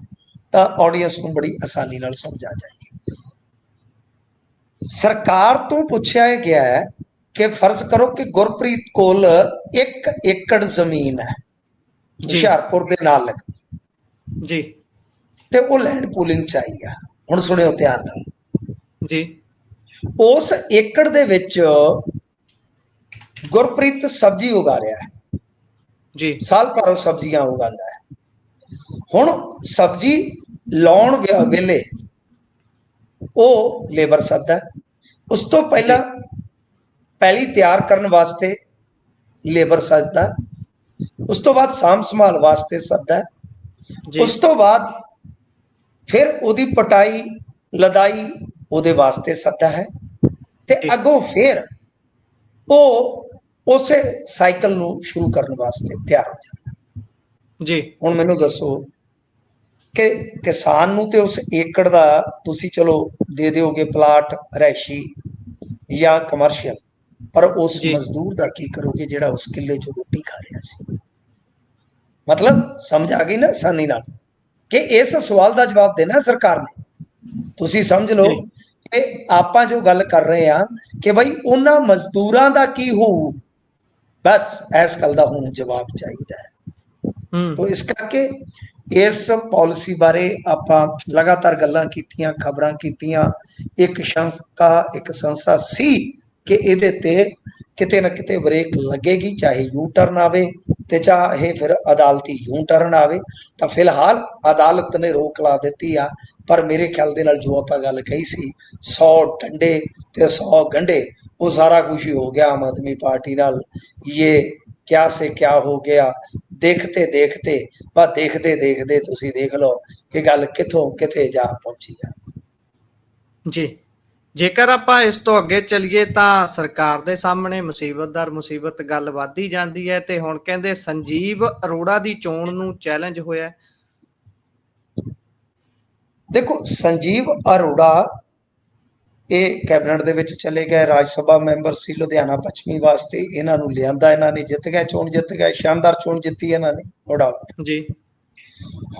ਤਾਂ ਆਡੀਅנס ਨੂੰ ਬੜੀ ਆਸਾਨੀ ਨਾਲ ਸਮਝ ਆ ਜਾਏਗੀ। ਸਰਕਾਰ ਤੋਂ ਪੁੱਛਿਆ ਗਿਆ ਹੈ ਕਿ ਫਰਜ਼ ਕਰੋ ਕਿ ਗੁਰਪ੍ਰੀਤ ਕੋਲ 1 ਏਕੜ ਜ਼ਮੀਨ ਹੈ
ਜੀ
ਹੁਸ਼ਿਆਰਪੁਰ ਦੇ ਨਾਲ ਲੱਗਦੀ,
ਜੀ
ਤੇ ਉਹ ਲੈਂਡ ਪੂਲਿੰਗ ਚ ਆਈ ਆ। ਹੁਣ ਸੁਣਿਓ ਧਿਆਨ ਨਾਲ,
ਜੀ
ਉਸ ਏਕੜ ਦੇ ਵਿੱਚ ਗੁਰਪ੍ਰੀਤ ਸਬਜ਼ੀ ਉਗਾ ਰਿਹਾ ਹੈ,
ਜੀ
ਸਾਲ ਭਰ ਉਹ ਸਬਜ਼ੀਆਂ ਉਗਾਉਂਦਾ ਹੈ। ਹੁਣ ਸਬਜ਼ੀ ਲਾਉਣ ਵੇਲੇ ਉਹ ਲੇਬਰ ਸੱਦਦਾ, ਉਸ ਤੋਂ ਪਹਿਲਾਂ ਪੈਲੀ ਤਿਆਰ ਕਰਨ ਵਾਸਤੇ ਲੇਬਰ ਸੱਦਦਾ, ਉਸ ਤੋਂ ਬਾਅਦ ਸਾਂਭ ਸੰਭਾਲ ਵਾਸਤੇ ਸੱਦਦਾ,
ਜੀ
ਉਸ ਤੋਂ ਬਾਅਦ ਫਿਰ ਉਹਦੀ ਪਟਾਈ ਲਦਾਈ ਉਹਦੇ ਵਾਸਤੇ ਸੱਦਦਾ ਹੈ, ਤੇ
ਜੀ
ਅੱਗੋਂ ਫਿਰ ਉਹ ਉਸੇ ਸਾਈਕਲ ਨੂੰ ਸ਼ੁਰੂ ਕਰਨ ਵਾਸਤੇ ਤਿਆਰ ਹੋ ਜਾਂਦਾ।
ਜੀ
ਹੁਣ ਮੈਨੂੰ ਦੱਸੋ ਕਿ ਕਿਸਾਨ ਨੂੰ ਤੇ ਉਸ ਏਕੜ ਦਾ ਤੁਸੀਂ ਚਲੋ ਦੇ ਦਿਓਗੇ ਪਲਾਟ ਰੈਸ਼ੀ ਜਾਂ ਕਮਰਸ਼ੀਅਲ, ਪਰ ਉਸ
ਜੀ
ਮਜ਼ਦੂਰ ਦਾ ਕੀ ਕਰੋਗੇ ਜਿਹੜਾ ਉਸ ਕਿੱਲੇ 'ਚ ਰੋਟੀ ਖਾ ਰਿਹਾ ਸੀ। ਮਤਲਬ ਸਮਝ ਆ ਗਈ ਨਾ ਆਸਾਨੀ ਨਾਲ ਕਿ ਇਸ ਸਵਾਲ ਦਾ ਜਵਾਬ ਦੇਣਾ ਸਰਕਾਰ ਨੇ। ਤੁਸੀਂ ਸਮਝ ਲਓ
ਜੀ
ਕਿ ਆਪਾਂ ਜੋ ਗੱਲ ਕਰ ਰਹੇ ਆ ਕਿ ਭਾਈ ਉਹਨਾਂ ਮਜ਼ਦੂਰਾਂ ਦਾ ਕੀ ਹੋਊ, ਬਸ ਇਸ ਗੱਲ ਦਾ ਹੁਣ ਜਵਾਬ ਚਾਹੀਦਾ ਹੈ। ਤੋ ਇਸ ਕਰਕੇ ਇਸ ਪਾਲਿਸੀ ਬਾਰੇ ਆਪਾਂ ਲਗਾਤਾਰ ਗੱਲਾਂ ਕੀਤੀਆਂ, ਖਬਰਾਂ ਕੀਤੀਆਂ। ਇੱਕ ਸੰਸਥਾ ਸੀ ਕਿ ਇਹਦੇ ਤੇ ਕਿਤੇ ਨਾ ਕਿਤੇ ਬ੍ਰੇਕ ਲੱਗੇਗੀ, ਚਾਹੇ ਯੂ ਟਰਨ ਆਵੇ ਤੇ ਚਾਹੇ ਫਿਰ ਅਦਾਲਤੀ ਯੂ ਟਰਨ ਆਵੇ। ਤਾਂ ਫਿਲਹਾਲ ਅਦਾਲਤ ਨੇ ਰੋਕ ਲਾ ਦਿੱਤੀ ਆ, ਪਰ ਮੇਰੇ ਖਿਆਲ ਦੇ ਨਾਲ ਜੋ ਆਪਾਂ ਗੱਲ ਕਹੀ ਸੀ 100 ਡੰਡੇ ਤੇ 100 ਗੰਢੇ, ਉਹ ਸਾਰਾ ਕੁਝ ਹੀ ਹੋ ਗਿਆ ਆਮ ਆਦਮੀ ਪਾਰਟੀ ਨਾਲ। ਇਹ ਕਿਆ ਸੇ ਕਿਆ ਹੋ ਗਿਆ, ਦੇਖਤੇ ਦੇਖਤੇ ਬਸ ਦੇਖਦੇ ਦੇਖਦੇ ਤੁਸੀਂ ਦੇਖ ਲਓ ਕਿ ਗੱਲ ਕਿੱਥੋਂ ਕਿੱਥੇ ਜਾ ਪਹੁੰਚੀ ਆ।
ਜੀ ਜੇਕਰ ਆਪਾਂ ਇਸ ਤੋਂ ਅੱਗੇ ਚੱਲੀਏ ਤਾਂ ਸਰਕਾਰ ਦੇ ਸਾਹਮਣੇ ਮੁਸੀਬਤ ਦਰ ਮੁਸੀਬਤ ਗੱਲ ਵੱਧਦੀ ਜਾਂਦੀ ਹੈ, ਤੇ ਹੁਣ ਕਹਿੰਦੇ ਸੰਜੀਵ ਅਰੋੜਾ ਦੀ ਚੋਣ ਨੂੰ ਚੈਲੰਜ ਹੋਇਆ।
ਦੇਖੋ ਸੰਜੀਵ ਅਰੋੜਾ ਇਹ ਕੈਬਨਿਟ ਦੇ ਵਿੱਚ ਚਲੇ ਗਏ, ਰਾਜ ਸਭਾ ਮੈਂਬਰ ਸੀ ਲੁਧਿਆਣਾ ਪੱਛਮੀ ਵਾਸਤੇ, ਇਹਨਾਂ ਨੂੰ ਲਿਆਂਦਾ, ਇਹਨਾਂ ਨੇ ਜਿੱਤ ਗਏ, ਚੋਣ ਜਿੱਤ ਗਏ, ਸ਼ਾਨਦਾਰ ਚੋਣ ਜਿੱਤੀ ਇਹਨਾਂ ਨੇ, ਨੋ ਡਾਊਟ।
ਜੀ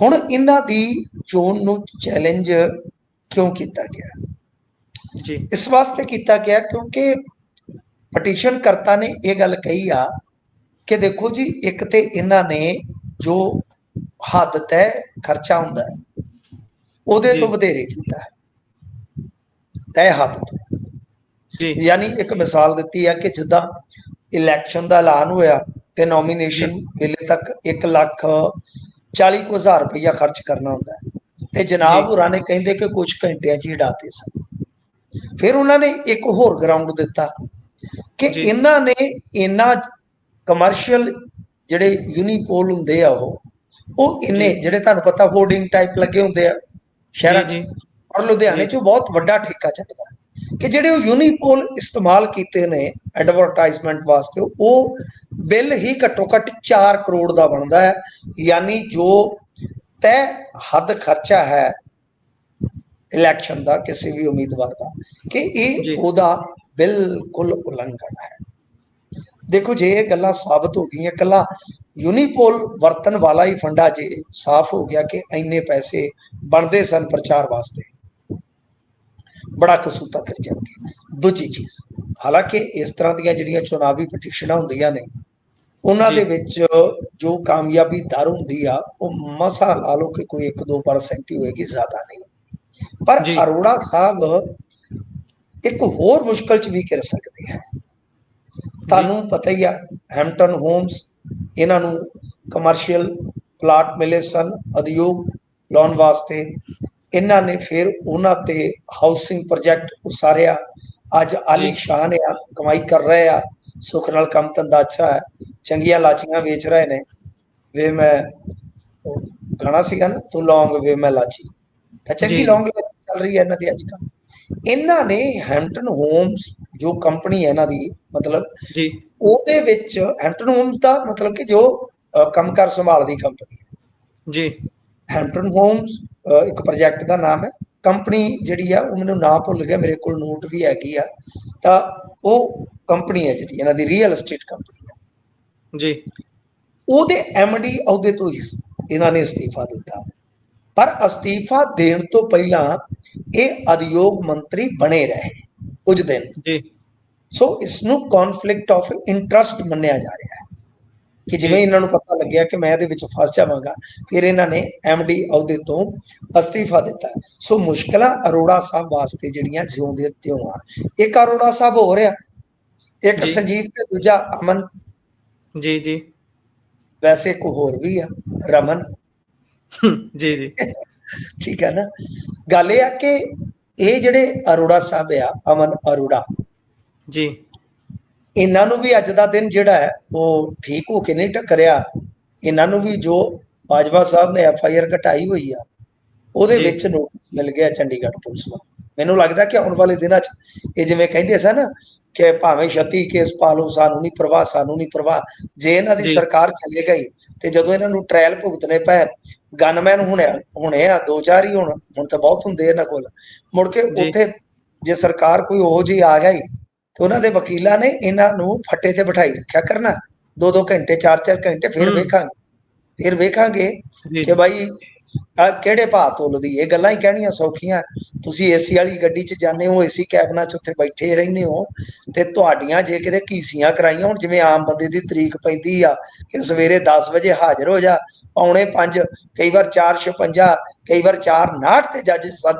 ਹੁਣ ਇਹਨਾਂ ਦੀ ਚੋਣ ਨੂੰ ਚੈਲੰਜ ਕਿਉਂ ਕੀਤਾ ਗਿਆ?
ਜੀ
ਇਸ ਵਾਸਤੇ ਕੀਤਾ ਗਿਆ ਕਿਉਂਕਿ ਪਟੀਸ਼ਨ ਕਰਤਾ ਨੇ ਇਹ ਗੱਲ ਕਹੀ ਆ ਕਿ ਦੇਖੋ ਜੀ, ਇੱਕ ਤੇ ਇਹਨਾਂ ਨੇ ਜੋ ਹੱਦ ਤੈਅ ਖਰਚਾ ਹੁੰਦਾ ਹੈ ਉਹਦੇ ਤੋਂ ਵਧੇਰੇ ਕੀਤਾ ਹੈ, ਤੈਅ ਹੱਦ ਤੋਂ।
ਜੀ
ਯਾਨੀ ਇੱਕ ਮਿਸਾਲ ਦਿੱਤੀ ਹੈ ਕਿ ਜਿੱਦਾਂ ਇਲੈਕਸ਼ਨ ਦਾ ਐਲਾਨ ਹੋਇਆ ਤੇ ਨੋਮੀਨੇਸ਼ਨ ਵੇਲੇ ਤੱਕ 1,40,000 ਰੁਪਈਆ ਖਰਚ ਕਰਨਾ ਹੁੰਦਾ ਹੈ, ਤੇ ਜਨਾਬ ਹੋਰਾਂ ਨੇ ਕਹਿੰਦੇ ਕਿ ਕੁਝ ਘੰਟਿਆਂ 'ਚ ਹੀ ਉਡਾਤੇ ਸਨ। ਫਿਰ ਉਹਨਾਂ ਨੇ ਇੱਕ ਹੋਰ ਗਰਾਊਂਡ ਦਿੱਤਾ ਕਿ ਇਹਨਾਂ ਨੇ ਇਹਨਾਂ ਕਮਰਸ਼ੀਅਲ ਜਿਹੜੇ ਯੂਨੀਪੋਲ ਹੁੰਦੇ ਆ ਉਹ ਇੰਨੇ ਜਿਹੜੇ ਤੁਹਾਨੂੰ ਪਤਾ ਹੋਰਡਿੰਗ ਟਾਈਪ ਲੱਗੇ ਹੁੰਦੇ ਆ ਸ਼ਹਿਰਾਂ 'ਚ, ਔਰ ਲੁਧਿਆਣੇ 'ਚ ਬਹੁਤ ਵੱਡਾ ਠੇਕਾ ਚੱਲਦਾ ਕਿ ਜਿਹੜੇ ਉਹ ਯੂਨੀਪੋਲ ਇਸਤੇਮਾਲ ਕੀਤੇ ਨੇ ਐਡਵਰਟਾਈਜ਼ਮੈਂਟ ਵਾਸਤੇ, ਉਹ ਬਿੱਲ ਹੀ ਘੱਟੋ ਘੱਟ 4 ਕਰੋੜ ਦਾ ਬਣਦਾ ਹੈ। ਯਾਨੀ ਜੋ ਤੈਅ ਹੱਦ ਖਰਚਾ ਹੈ ਇਲੈਕਸ਼ਨ ਦਾ ਕਿਸੇ ਵੀ ਉਮੀਦਵਾਰ ਦਾ, ਕਿ ਇਹ ਉਹਦਾ ਬਿਲਕੁਲ ਉਲੰਘਣ ਹੈ। ਦੇਖੋ ਜੇ ਇਹ ਗੱਲਾਂ ਸਾਬਤ ਹੋ ਗਈਆਂ, ਇਕੱਲਾ ਯੂਨੀਪੋਲ ਵਰਤਣ ਵਾਲਾ ਹੀ ਫੰਡਾ ਜੇ ਸਾਫ਼ ਹੋ ਗਿਆ ਕਿ ਇੰਨੇ ਪੈਸੇ ਬਣਦੇ ਸਨ ਪ੍ਰਚਾਰ ਵਾਸਤੇ, ਬੜਾ ਕਸੂਤਾ ਕਰ ਜਾਣਗੇ। ਦੂਜੀ ਚੀਜ਼, ਹਾਲਾਂਕਿ ਇਸ ਤਰ੍ਹਾਂ ਦੀਆਂ ਜਿਹੜੀਆਂ ਚੁਣਾਵੀ ਪਟੀਸ਼ਨਾਂ ਹੁੰਦੀਆਂ ਨੇ ਉਹਨਾਂ ਦੇ ਵਿੱਚ ਜੋ ਕਾਮਯਾਬੀ ਦਰ ਹੁੰਦੀ ਆ ਉਹ ਮਸਾ ਲਾ ਲਓ ਕਿ ਕੋਈ 1-2% ਹੀ ਹੋਏਗੀ, ਜ਼ਿਆਦਾ ਨਹੀਂ। ਪਰ ਅਰੋੜਾ ਸਾਹਿਬ ਇੱਕ ਹੋਰ ਮੁਸ਼ਕਲ 'ਚ ਵੀ ਘਿਰ ਸਕਦੇ ਹੈ। ਤੁਹਾਨੂੰ ਪਤਾ ਹੀ ਆ ਹੈਮਟਨ ਹੋਮਸ, ਇਹਨਾਂ ਨੂੰ ਕਮਰਸ਼ੀਅਲ ਪਲਾਟ ਮਿਲੇ ਸਨ ਉਦਯੋਗ ਲਾਉਣ ਵਾਸਤੇ, ਇਹਨਾਂ ਨੇ ਫਿਰ ਉਹਨਾਂ ਤੇ ਹਾਊਸਿੰਗ ਪ੍ਰੋਜੈਕਟ ਉਸਾਰਿਆ, ਅੱਜ ਆਲੀਸ਼ਾਨ ਆ, ਕਮਾਈ ਕਰ ਰਹੇ ਆ, ਸੁੱਖ ਨਾਲ ਕੰਮ ਧੰਦਾ ਅੱਛਾ ਹੈ, ਚੰਗੀਆਂ ਲਾਚੀਆਂ ਵੇਚ ਰਹੇ ਨੇ। ਵੇ ਮੈਂ ਗਾਣਾ ਸੀਗਾ ਨਾ, ਤੂੰ ਲੌਂਗ ਵੇ ਮੈਂ ਲਾਚੀ, ਤਾਂ ਚੰਗੀ ਲੌਂਗ ਚੱਲ ਰਹੀ ਹੈ ਇਹਨਾਂ ਦੀ ਅੱਜ ਕੱਲ੍ਹ। ਇਹਨਾਂ ਨੇ ਹੈਮਟਨ ਹੋਮਸ ਜੋ ਕੰਪਨੀ ਹੈ ਇਹਨਾਂ ਦੀ, ਮਤਲਬ ਉਹਦੇ ਵਿੱਚ ਹੈਂਪਟਨ ਹੋਮਸ ਦਾ ਮਤਲਬ ਕਿ ਜੋ ਕੰਮਕਾਰ ਸੰਭਾਲਦੀ ਕੰਪਨੀ,
ਜੀ
ਹੈਂਪਟਨ ਹੋਮਸ ਇੱਕ ਪ੍ਰੋਜੈਕਟ ਦਾ ਨਾਮ ਹੈ। ਕੰਪਨੀ ਜਿਹੜੀ ਆ ਉਹ ਮੈਨੂੰ ਨਾਂ ਭੁੱਲ ਗਿਆ, ਮੇਰੇ ਕੋਲ ਨੋਟ ਵੀ ਹੈਗੀ ਆ। ਤਾਂ ਉਹ ਕੰਪਨੀ ਹੈ ਜਿਹੜੀ ਇਹਨਾਂ ਦੀ ਰੀਅਲ ਐਸਟੇਟ ਕੰਪਨੀ ਹੈ,
ਜੀ
ਉਹਦੇ ਐਮਡੀ ਅਹੁਦੇ ਤੋਂ ਹੀ ਇਹਨਾਂ ਨੇ ਅਸਤੀਫਾ ਦਿੱਤਾ। ਪਰ ਅਸਤੀਫਾ ਦੇਣ ਤੋਂ ਪਹਿਲਾਂ ਇਹ ਉਦਯੋਗ ਮੰਤਰੀ ਬਣੇ ਰਹੇ ਕੁਝ ਦਿਨ।
ਜੀ
ਸੋ ਇਸ ਨੂੰ ਕੌਨਫਲਿਕਟ ਆਫ ਇੰਟਰਸਟ ਮੰਨਿਆ ਜਾ ਰਿਹਾ ਹੈ ਕਿ
ਜੀ
ਜਿਵੇਂ ਇਹਨਾਂ ਨੂੰ ਪਤਾ ਲੱਗਿਆ ਕਿ ਮੈਂ ਇਹਦੇ ਵਿੱਚ ਫਸ ਜਾਵਾਂਗਾ, ਫਿਰ ਇਹਨਾਂ ਨੇ ਐਮਡੀ ਅਹੁਦੇ ਤੋਂ ਅਸਤੀਫਾ ਦਿੱਤਾ। ਸੋ ਮੁਸ਼ਕਲਾਂ ਅਰੋੜਾ ਸਾਹਿਬ ਵਾਸਤੇ ਜਿਹੜੀਆਂ ਜਿਉਂ ਦੇ ਤਿਉਂ ਆ। ਇੱਕ ਅਰੋੜਾ ਸਾਹਿਬ ਹੋ ਰਿਹਾ, ਇੱਕ
ਜੀ
ਸੰਜੀਵ ਤੇ ਦੂਜਾ ਅਮਨ,
ਜੀ ਜੀ
ਵੈਸੇ ਇੱਕ ਹੋਰ ਵੀ ਆ ਰਮਨ।
ਜੀ ਜੀ
ਠੀਕ ਹੈ ਨਾ। ਗੱਲ ਇਹ ਆ ਕਿ ਇਹ ਜਿਹੜੇ ਅਰੋੜਾ ਸਾਹਿਬ ਆ, ਅਮਨ ਅਰੋੜਾ,
ਜੀ
ਇਹਨਾਂ ਨੂੰ ਵੀ ਅੱਜ ਦਾ ਦਿਨ ਜਿਹੜਾ ਹੈ ਉਹ ਠੀਕ ਹੋ ਕੇ ਨਹੀਂ ਟੱਕਰਿਆ। ਇਹਨਾਂ ਨੂੰ ਵੀ ਜੋ ਬਾਜਵਾ ਸਾਹਿਬ ਨੇ FIR ਘਟਾਈ ਹੋਈ ਆ, ਉਹਦੇ
ਜੀ
ਵਿੱਚ ਨੋਟਿਸ ਮਿਲ ਗਿਆ ਚੰਡੀਗੜ੍ਹ ਪੁਲਿਸ ਨੂੰ। ਮੈਨੂੰ ਲੱਗਦਾ ਕਿ ਆਉਣ ਵਾਲੇ ਦਿਨਾਂ 'ਚ ਇਹ ਜਿਵੇਂ ਕਹਿੰਦੇ ਸਨ ਨਾ ਕਿ ਭਾਵੇਂ 36 ਕੇਸ ਪਾ ਲਓ, ਸਾਨੂੰ ਨਹੀਂ ਪ੍ਰਵਾਹ, ਸਾਨੂੰ ਨਹੀਂ ਪ੍ਰਵਾਹ। ਜੇ ਇਹਨਾਂ ਦੀ
ਜੀ
ਸਰਕਾਰ ਚੱਲੇ ਗਈ ਤੇ ਜਦੋਂ ਇਹਨਾਂ ਨੂੰ ਟ੍ਰਾਇਲ ਭੁਗਤਣੇ ਪਏ, ਗਨਮੈਨ ਹੁਣੇ ਆ 2-4 ਹੀ, ਹੁਣ ਤਾਂ ਬਹੁਤ ਹੁੰਦੇ ਇਹਨਾਂ ਕੋਲ। ਮੁੜ ਕੇ
ਜੀ
ਉੱਥੇ ਜੇ ਸਰਕਾਰ ਕੋਈ ਉਹੋ ਜਿਹੀ ਆ ਗਈ ਤੇ ਉਹਨਾਂ ਦੇ ਵਕੀਲਾਂ ਨੇ ਇਹਨਾਂ ਨੂੰ ਫੱਟੇ ਤੇ ਬਿਠਾਈ ਰੱਖਿਆ ਕਰਨਾ 2-2 ਘੰਟੇ 4-4 ਘੰਟੇ। ਫਿਰ ਵੇਖਾਂਗੇ
ਜੀ
ਕਿ ਬਾਈ ਆ ਕਿਹੜੇ ਭਾਅ ਤੁਲਦੀ। ਇਹ ਗੱਲਾਂ ਹੀ ਕਹਿਣੀਆਂ ਸੌਖੀਆਂ। ਤੁਸੀਂ ਏਸੀ ਵਾਲੀ ਗੱਡੀ 'ਚ ਜਾਂਦੇ ਹੋ, ਏਸੀ ਕੈਬਨਾਂ 'ਚ ਉੱਥੇ ਬੈਠੇ ਰਹਿੰਦੇ ਹੋ, ਤੇ ਤੁਹਾਡੀਆਂ ਜੇ ਕਿਤੇ ਘੀਸੀਆਂ ਕਰਾਈਆਂ ਹੁਣ, ਜਿਵੇਂ ਆਮ ਬੰਦੇ ਦੀ ਤਰੀਕ ਪੈਂਦੀ ਆ ਕਿ ਸਵੇਰੇ 10 ਵਜੇ ਹਾਜ਼ਰ ਹੋ ਜਾ, 4:45, ਕਈ ਵਾਰ 4:56, ਕਈ ਵਾਰ 4:59 ਤੇ ਜੱਜ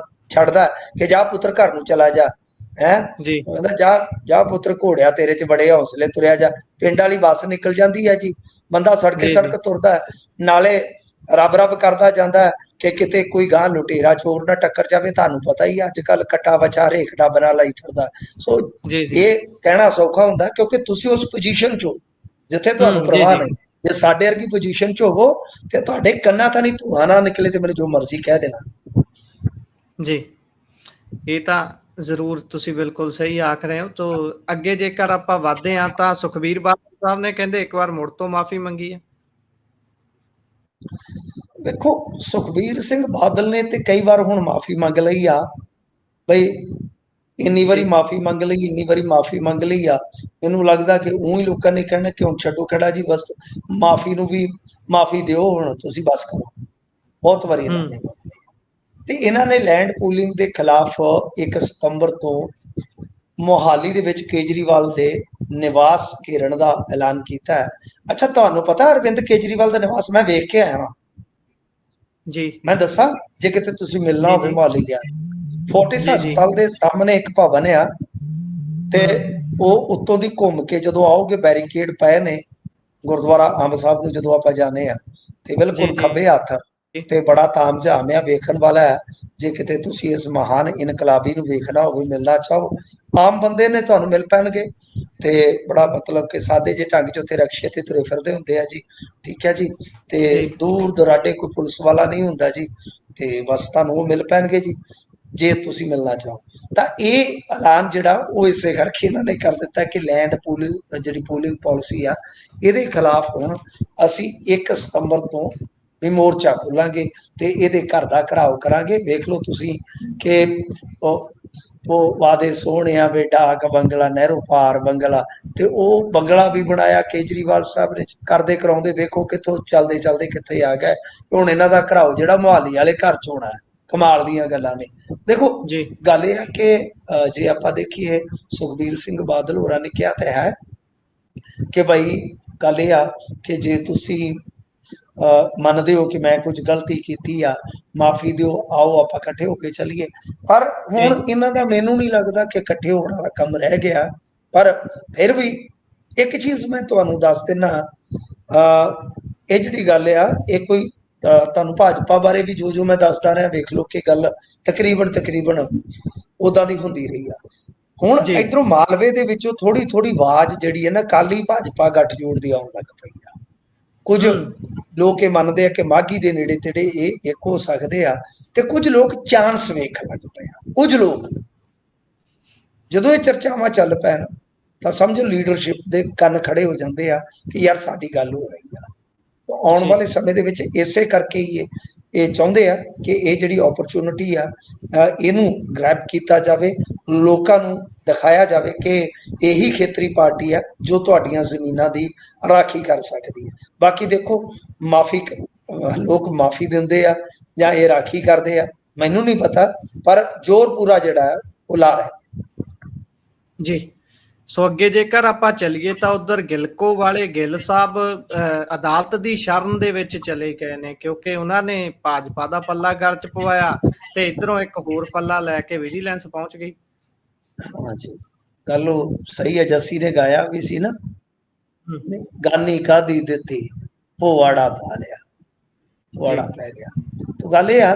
ਛੱਡਦਾ ਕਿ ਜਾ ਪੁੱਤਰ ਘਰ ਨੂੰ ਚਲਾ ਜਾ। ਹੈ
ਜੀ
ਕਹਿੰਦਾ ਜਾ ਪੁੱਤਰ, ਘੋੜਿਆ ਤੇਰੇ 'ਚ ਬੜੇ ਹੌਸਲੇ, ਤੁਰਿਆ ਜਾ। ਪਿੰਡ ਵਾਲੀ ਬੱਸ ਨਿਕਲ ਜਾਂਦੀ ਹੈ ਜੀ, ਬੰਦਾ ਸੜਕੇ
ਜੀ
ਸੜਕ ਤੁਰਦਾ, ਨਾਲੇ ਰੱਬ ਕਰਦਾ ਜਾਂਦਾ ਕਿ ਕਿਤੇ ਕੋਈ ਗਾਂ ਲੁਟੇਰਾ ਚੋਰ ਨਾ ਟੱਕਰ ਜਾਵੇ। ਤੁਹਾਨੂੰ ਪਤਾ ਹੀ ਅੱਜ ਕੱਲ ਕੱਟਾ ਬਚਾ ਹਰੇਕ ਡੱਬ ਨਾਲ ਲਾਈ ਫਿਰਦਾ। ਸੋ
ਜੀ ਜੀ
ਇਹ ਕਹਿਣਾ ਸੌਖਾ ਹੁੰਦਾ ਕਿਉਂਕਿ ਤੁਸੀਂ ਉਸ ਪੋਜੀਸ਼ਨ 'ਚ ਹੋ ਜਿੱਥੇ ਤੁਹਾਨੂੰ
ਜੀ
ਪ੍ਰਵਾਹ
ਜੀ
ਨਹੀਂ। ਜੇ ਸਾਡੇ ਵਰਗੀ ਪੋਜੀਸ਼ਨ 'ਚ ਹੋਵੋ ਤੇ ਤੁਹਾਡੇ ਕੰਨਾਂ ਤਾਂ ਨਹੀਂ ਧੂਆਂ ਨਾ ਨਿਕਲੇ ਤੇ ਮੈਨੂੰ ਜੋ ਮਰਜ਼ੀ ਕਹਿ ਦੇਣਾ।
ਜੀ ਇਹ ਤਾਂ ਜ਼ਰੂਰ ਤੁਸੀਂ ਬਿਲਕੁਲ ਸਹੀ ਆਖ ਰਹੇ ਹੋ। ਤੋ ਅੱਗੇ ਜੇਕਰ ਆਪਾਂ ਵਧਦੇ ਹਾਂ ਤਾਂ ਸੁਖਬੀਰ ਬਾਦਲ ਸਾਹਿਬ ਨੇ ਕਹਿੰਦੇ ਇੱਕ ਵਾਰ ਮੁੜ ਤੋਂ ਮਾਫੀ ਮੰਗੀ ਹੈ।
ਵੇਖੋ, ਸੁਖਬੀਰ ਸਿੰਘ ਬਾਦਲ ਨੇ ਤੇ ਕਈ ਵਾਰ ਹੁਣ ਮਾਫੀ ਮੰਗ ਲਈ ਆ ਬਈ, ਇੰਨੀ ਵਾਰੀ
ਜੀ
ਮਾਫੀ ਮੰਗ ਲਈ, ਇੰਨੀ ਵਾਰੀ ਮਾਫੀ ਮੰਗ ਲਈ ਆ। ਮੈਨੂੰ ਲੱਗਦਾ ਕਿ ਉਹੀ ਲੋਕਾਂ ਨੇ ਕਹਿਣਾ ਕਿ ਹੁਣ ਛੱਡੋ ਖੜਾ ਜੀ, ਬਸ ਮਾਫੀ ਨੂੰ ਵੀ ਮਾਫੀ ਦਿਓ, ਹੁਣ ਤੁਸੀਂ ਬਸ ਕਰੋ। ਬਹੁਤ ਵਾਰੀ ਇਹਨਾਂ ਨੇ ਮੰਗਦੇ ਆ। ਤੇ ਇਹਨਾਂ ਨੇ ਲੈਂਡ ਪੂਲਿੰਗ ਦੇ ਖਿਲਾਫ 1 ਸਤੰਬਰ ਤੋਂ ਮੋਹਾਲੀ ਦੇ ਵਿੱਚ ਕੇਜਰੀਵਾਲ ਦੇ ਨਿਵਾਸ ਘੇਰਨ ਦਾ ਐਲਾਨ ਕੀਤਾ ਹੈ। ਅੱਛਾ, ਤੁਹਾਨੂੰ ਪਤਾ ਅਰਵਿੰਦ ਕੇਜਰੀਵਾਲ ਦਾ ਨਿਵਾਸ ਮੈਂ ਵੇਖ ਕੇ ਆਇਆ ਹਾਂ।
ਜੀ
ਮੈਂ ਦੱਸਾਂ, ਜੇ ਕਿਤੇ ਤੁਸੀਂ ਮਿਲਣਾ
ਜੀ
ਹੋਵੇ
ਜੀ
ਮੋਹਾਲੀ ਗਿਆ, ਫੋਰਟਿਸ
ਜੀ ਜੀ
ਹਸਪਤਾਲ ਦੇ ਸਾਹਮਣੇ ਇੱਕ ਭਵਨ ਆ, ਤੇ ਉਹ ਉੱਤੋਂ ਦੀ ਘੁੰਮ ਕੇ ਜਦੋਂ ਆਓਗੇ, ਬੈਰੀਕੇਡ ਪਏ ਨੇ। ਗੁਰਦੁਆਰਾ ਅੰਬ ਸਾਹਿਬ ਨੂੰ ਜਦੋਂ ਆਪਾਂ ਜਾਂਦੇ ਆ ਤੇ
ਜੀ
ਬਿਲਕੁਲ
ਜੀ
ਖੱਬੇ ਹੱਥ ਤੇ ਬੜਾ ਤਾਮਝਾਮ ਆ, ਵੇਖਣ ਵਾਲਾ ਹੈ। ਜੇ ਕਿਤੇ ਤੁਸੀਂ ਇਸ ਮਹਾਨ ਇਨਕਲਾਬੀ ਨੂੰ ਵੇਖਣਾ ਹੋਵੇ, ਮਿਲਣਾ ਚਾਹੋ, ਆਮ ਬੰਦੇ ਨੇ ਤੁਹਾਨੂੰ ਮਿਲ ਪੈਣਗੇ। ਤੇ ਬੜਾ ਮਤਲਬ ਕਿ ਸਾਦੇ ਜਿਹੇ ਢੰਗ 'ਚ ਉੱਥੇ ਰਕਸ਼ੇ ਤੇ ਤੁਰੇ ਫਿਰਦੇ ਹੁੰਦੇ ਆ ਜੀ। ਠੀਕ ਹੈ ਜੀ। ਤੇ
ਜੀ
ਦੂਰ ਦੁਰਾਡੇ ਕੋਈ ਪੁਲਿਸ ਵਾਲਾ ਨਹੀਂ ਹੁੰਦਾ ਜੀ, ਤੇ ਬਸ ਤੁਹਾਨੂੰ ਉਹ ਮਿਲ ਪੈਣਗੇ ਜੀ ਜੇ ਤੁਸੀਂ ਮਿਲਣਾ ਚਾਹੋ। ਤਾਂ ਇਹ ਐਲਾਨ ਜਿਹੜਾ ਉਹ ਇਸੇ ਕਰਕੇ ਇਹਨਾਂ ਨੇ ਕਰ ਦਿੱਤਾ ਕਿ ਲੈਂਡ ਪੂਲਿੰਗ ਜਿਹੜੀ ਪੂਲਿੰਗ ਪਾਲਿਸੀ ਆ, ਇਹਦੇ ਖਿਲਾਫ ਹੁਣ ਅਸੀਂ 1 ਸਤੰਬਰ ਤੋਂ ਵੀ ਮੋਰਚਾ ਖੋਲਾਂਗੇ ਤੇ ਇਹਦੇ ਘਰ ਦਾ ਘਰਾਓ ਕਰਾਂਗੇ। ਵੇਖ ਲਓ ਤੁਸੀਂ ਕਿ ਉਹ ਵਾਦੇ ਸੋਹਣਿਆ ਵੇ ਢਾਕ ਬੰਗਲਾ, ਨਹਿਰੂ ਪਾਰ ਬੰਗਲਾ, ਤੇ ਉਹ ਬੰਗਲਾ ਵੀ ਬਣਾਇਆ ਕੇਜਰੀਵਾਲ ਸਾਹਿਬ ਨੇ। ਕਰਦੇ ਕਰਾਉਂਦੇ ਵੇਖੋ ਕਿੱਥੋਂ ਚੱਲਦੇ ਚੱਲਦੇ ਕਿੱਥੇ ਆ ਗਏ। ਹੁਣ ਇਹਨਾਂ ਦਾ ਘਰਾਓ ਜਿਹੜਾ ਮੋਹਾਲੀ ਵਾਲੇ ਘਰ 'ਚ ਹੋਣਾ ਹੈ। ਕਮਾਲ ਦੀਆਂ ਗੱਲਾਂ ਨੇ। ਦੇਖੋ,
ਜੀ
ਗੱਲ ਇਹ ਆ ਕਿ ਜੇ ਆਪਾਂ ਦੇਖੀਏ, ਸੁਖਬੀਰ ਸਿੰਘ ਬਾਦਲ ਹੋਰਾਂ ਨੇ ਕਿਹਾ ਤਾਂ ਹੈ ਕਿ ਭਾਈ ਗੱਲ ਇਹ ਆ ਕਿ ਜੇ ਤੁਸੀਂ ਮੰਨਦੇ ਹੋ ਕਿ ਮੈਂ ਕੁਝ ਗਲਤੀ ਕੀਤੀ ਆ, ਮਾਫੀ ਦਿਓ, ਆਓ ਆਪਾਂ ਇਕੱਠੇ ਹੋ ਕੇ ਚੱਲੀਏ। ਪਰ
ਜੀ
ਹੁਣ ਇਹਨਾਂ ਦਾ ਮੈਨੂੰ ਨਹੀਂ ਲੱਗਦਾ ਕਿ ਇਕੱਠੇ ਹੋਣ ਵਾਲਾ ਕੰਮ ਰਹਿ ਗਿਆ। ਪਰ ਫਿਰ ਵੀ ਇੱਕ ਚੀਜ਼ ਮੈਂ ਤੁਹਾਨੂੰ ਦੱਸ ਦਿੰਦਾ, ਇਹ ਜਿਹੜੀ ਗੱਲ ਆ, ਇਹ ਕੋਈ ਤੁਹਾਨੂੰ ਭਾਜਪਾ ਬਾਰੇ ਵੀ ਜੋ ਮੈਂ ਦੱਸਦਾ ਰਿਹਾ, ਵੇਖ ਲਓ ਕਿ ਗੱਲ ਤਕਰੀਬਨ ਉਦਾਂ ਦੀ ਹੁੰਦੀ ਰਹੀ ਆ। ਹੁਣ
ਜੀ
ਇਧਰੋਂ ਮਾਲਵੇ ਦੇ ਵਿੱਚੋਂ ਥੋੜੀ ਥੋੜੀ ਆਵਾਜ਼ ਜਿਹੜੀ ਹੈ ਨਾ, ਕਾਲੀ ਭਾਜਪਾ ਗੱਠਜੋੜ ਦੀ ਆਉਣ ਲੱਗ ਪਈ ਆ। ਕੁਝ ਲੋਕ ਇਹ ਮੰਨਦੇ ਆ ਕਿ ਮਾਘੀ ਦੇ ਨੇੜੇ ਤੇੜੇ ਇਹ ਇੱਕ ਹੋ ਸਕਦੇ ਆ, ਤੇ ਕੁਝ ਲੋਕ ਚਾਂਸ ਵੇਖਣ ਲੱਗ ਪਏ ਆ। ਕੁਝ ਲੋਕ ਜਦੋਂ ਇਹ ਚਰਚਾਵਾਂ ਚੱਲ ਪੈਣ ਤਾਂ ਸਮਝੋ ਲੀਡਰਸ਼ਿਪ ਦੇ ਕੰਨ ਖੜੇ ਹੋ ਜਾਂਦੇ ਆ ਕਿ ਯਾਰ ਸਾਡੀ ਗੱਲ ਹੋ ਰਹੀ ਆ। ਆਉਣ
ਜੀ
ਵਾਲੇ ਸਮੇਂ ਦੇ ਵਿੱਚ ਇਸੇ ਕਰਕੇ ਹੀ ਇਹ ਚਾਹੁੰਦੇ ਆ ਕਿ ਇਹ ਜਿਹੜੀ ਓਪਰਚੁਨਿਟੀ ਆ ਇਹਨੂੰ ਗ੍ਰੈਬ ਕੀਤਾ ਜਾਵੇ, ਲੋਕਾਂ ਨੂੰ ਦਿਖਾਇਆ ਜਾਵੇ ਕਿ ਇਹੀ ਖੇਤਰੀ ਪਾਰਟੀ ਆ ਜੋ ਤੁਹਾਡੀਆਂ ਜ਼ਮੀਨਾਂ ਦੀ ਰਾਖੀ ਕਰ ਸਕਦੀ ਹੈ। ਬਾਕੀ ਦੇਖੋ ਮਾਫੀ ਲੋਕ ਮਾਫੀ ਦਿੰਦੇ ਆ ਜਾਂ ਇਹ ਰਾਖੀ ਕਰਦੇ ਆ, ਮੈਨੂੰ ਨਹੀਂ ਪਤਾ, ਪਰ ਜ਼ੋਰ ਪੂਰਾ ਜਿਹੜਾ ਹੈ ਉਹ ਲਾ ਰਹੇ।
ਜੀ ਸੋ ਅੱਗੇ ਜੇਕਰ ਆਪਾਂ ਚੱਲੀਏ ਤਾਂ ਉਧਰ ਗਿਲਕੋ ਵਾਲੇ ਗਿੱਲ ਸਾਹਿਬ ਅਦਾਲਤ ਦੀ ਸ਼ਰਨ ਦੇ ਵਿੱਚ ਚਲੇ ਗਏ ਨੇ, ਕਿਉਂਕਿ ਉਹਨਾਂ ਨੇ ਭਾਜਪਾ ਦਾ ਪੱਲਾ ਗਲ ਚ ਪਵਾਇਆ ਤੇ ਇਧਰੋਂ ਇੱਕ ਹੋਰ ਪੱਲਾ ਲੈ ਕੇ ਵਿਜੀਲੈਂਸ ਪਹੁੰਚ ਗਈ।
ਹਾਂਜੀ, ਗੱਲ ਉਹ ਸਹੀ ਹੈ। ਜੱਸੀ ਨੇ ਗਾਇਆ ਵੀ ਸੀ ਨਾ,
ਹਮ,
ਗਾਨੀ ਕਾਦੀ ਦਿੱਤੀ ਪਵਾੜਾ ਪਾ ਲਿਆ, ਪਵਾੜਾ
ਜੀ
ਪੈ ਗਿਆ। ਤਾਂ ਗੱਲ ਇਹ ਆ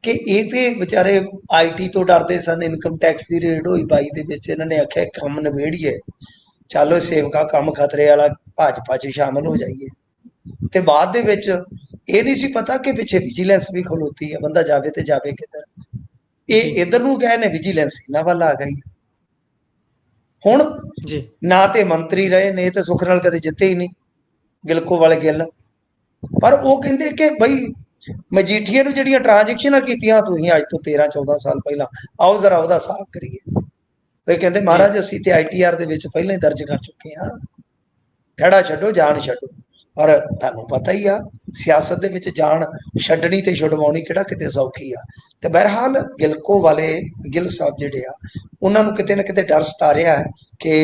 ਕਿ ਇਹ ਤੇ ਵਿਚਾਰੇ ਆਈਟੀ ਤੋਂ ਡਰਦੇ ਸਨ। ਇਨਕਮ ਟੈਕਸ ਦੀ ਰੇਡ ਹੋਈ 22 ਦੇ ਵਿੱਚ, ਇਹਨਾਂ ਨੇ ਆਖਿਆ ਕੰਮ ਨਿਬੇੜੀਏ, ਚਲੋ ਸੇਵਕਾ ਕੰਮ ਖਤਰੇ ਵਾਲਾ, ਭਾਜਪਾ 'ਚ ਸ਼ਾਮਲ ਹੋ ਜਾਈਏ। ਤੇ ਬਾਅਦ ਦੇ ਵਿੱਚ ਇਹ ਨਹੀਂ ਸੀ ਪਤਾ ਕਿ ਪਿੱਛੇ ਵਿਜੀਲੈਂਸ ਵੀ ਖਲੋਤੀ ਹੈ, ਬੰਦਾ ਜਾਵੇ ਤੇ ਜਾਵੇ ਕਿੱਧਰ।
ਜੀ
ਇਹ ਇਧਰ ਨੂੰ ਗਏ ਨੇ, ਵਿਜੀਲੈਂਸ ਇਹਨਾਂ ਵੱਲ ਆ ਗਈ। ਹੁਣ
ਜੀ
ਨਾ ਤੇ ਮੰਤਰੀ ਰਹੇ ਨੇ ਤੇ ਸੁੱਖ ਨਾਲ ਕਦੇ ਜਿੱਤੇ ਹੀ ਨਹੀਂ ਗਿਲਕੋ ਵਾਲੇ ਗਿੱਲ, ਪਰ ਉਹ ਕਹਿੰਦੇ ਕਿ ਬਈ ਮਜੀਠੀਏ ਨੂੰ ਜਿਹੜੀਆਂ ਟ੍ਰਾਂਜੈਕਸ਼ਨਾਂ ਕੀਤੀਆਂ ਤੁਸੀਂ ਅੱਜ ਤੋਂ 13-14 ਸਾਲ ਪਹਿਲਾਂ, ਆਓ ਜ਼ਰਾ ਉਹਦਾ ਹਿਸਾਬ ਕਰੀਏ। ਇਹ ਕਹਿੰਦੇ
ਜੀ
ਮਹਾਰਾਜ ਅਸੀਂ ਤੇ ITR ਦੇ ਵਿੱਚ ਪਹਿਲਾਂ ਹੀ ਦਰਜ ਕਰ ਚੁੱਕੇ ਹਾਂ, ਖੜਾ ਛੱਡੋ ਜਾਨ ਛੱਡੋ। ਪਰ ਤੁਹਾਨੂੰ ਪਤਾ ਹੀ ਆ ਸਿਆਸਤ ਦੇ ਵਿੱਚ ਜਾਨ ਛੱਡਣੀ ਤੇ ਛੁਡਵਾਉਣੀ ਕਿਹੜਾ ਕਿਤੇ ਸੌਖੀ ਆ। ਤੇ ਬਹਰਹਾਲ ਗਿਲਕੋ ਵਾਲੇ ਗਿੱਲ ਸਾਹਿਬ ਜਿਹੜੇ ਆ, ਉਹਨਾਂ ਨੂੰ ਕਿਤੇ ਨਾ ਕਿਤੇ ਡਰ ਸਤਾ ਰਿਹਾ ਹੈ ਕਿ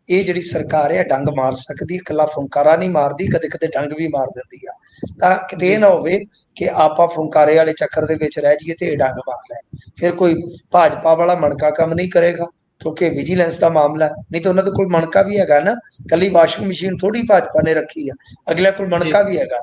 ਇਹ ਜਿਹੜੀ ਸਰਕਾਰ ਹੈ ਡੰਗ ਮਾਰ ਸਕਦੀ, ਇਕੱਲਾ ਫੁੰਕਾਰਾ ਨਹੀਂ ਮਾਰਦੀ, ਕਦੇ ਕਦੇ ਡੰਗ ਵੀ ਮਾਰ ਦਿੰਦੀ ਆ। ਤਾਂ ਕਿਤੇ ਇਹ ਨਾ ਹੋਵੇ ਕਿ ਆਪਾਂ ਫੁੰਕਾਰੇ ਵਾਲੇ ਚੱਕਰ ਦੇ ਵਿੱਚ ਰਹਿ ਜਾਈਏ ਤੇ ਇਹ ਡੰਗ ਮਾਰ ਲੈਣ, ਫਿਰ ਕੋਈ ਭਾਜਪਾ ਵਾਲਾ ਮਣਕਾ ਕੰਮ ਨਹੀਂ ਕਰੇਗਾ, ਕਿਉਂਕਿ ਵਿਜੀਲੈਂਸ ਦਾ ਮਾਮਲਾ। ਨਹੀਂ ਤਾਂ ਉਹਨਾਂ ਦੇ ਕੋਲ ਮਣਕਾ ਵੀ ਹੈਗਾ ਨਾ, ਕੱਲੀ ਵਾਸ਼ਿੰਗ ਮਸ਼ੀਨ ਥੋੜੀ ਭਾਜਪਾ ਨੇ ਰੱਖੀ ਆ, ਅਗਲੇ ਕੋਲ ਮਣਕਾ ਵੀ ਹੈਗਾ।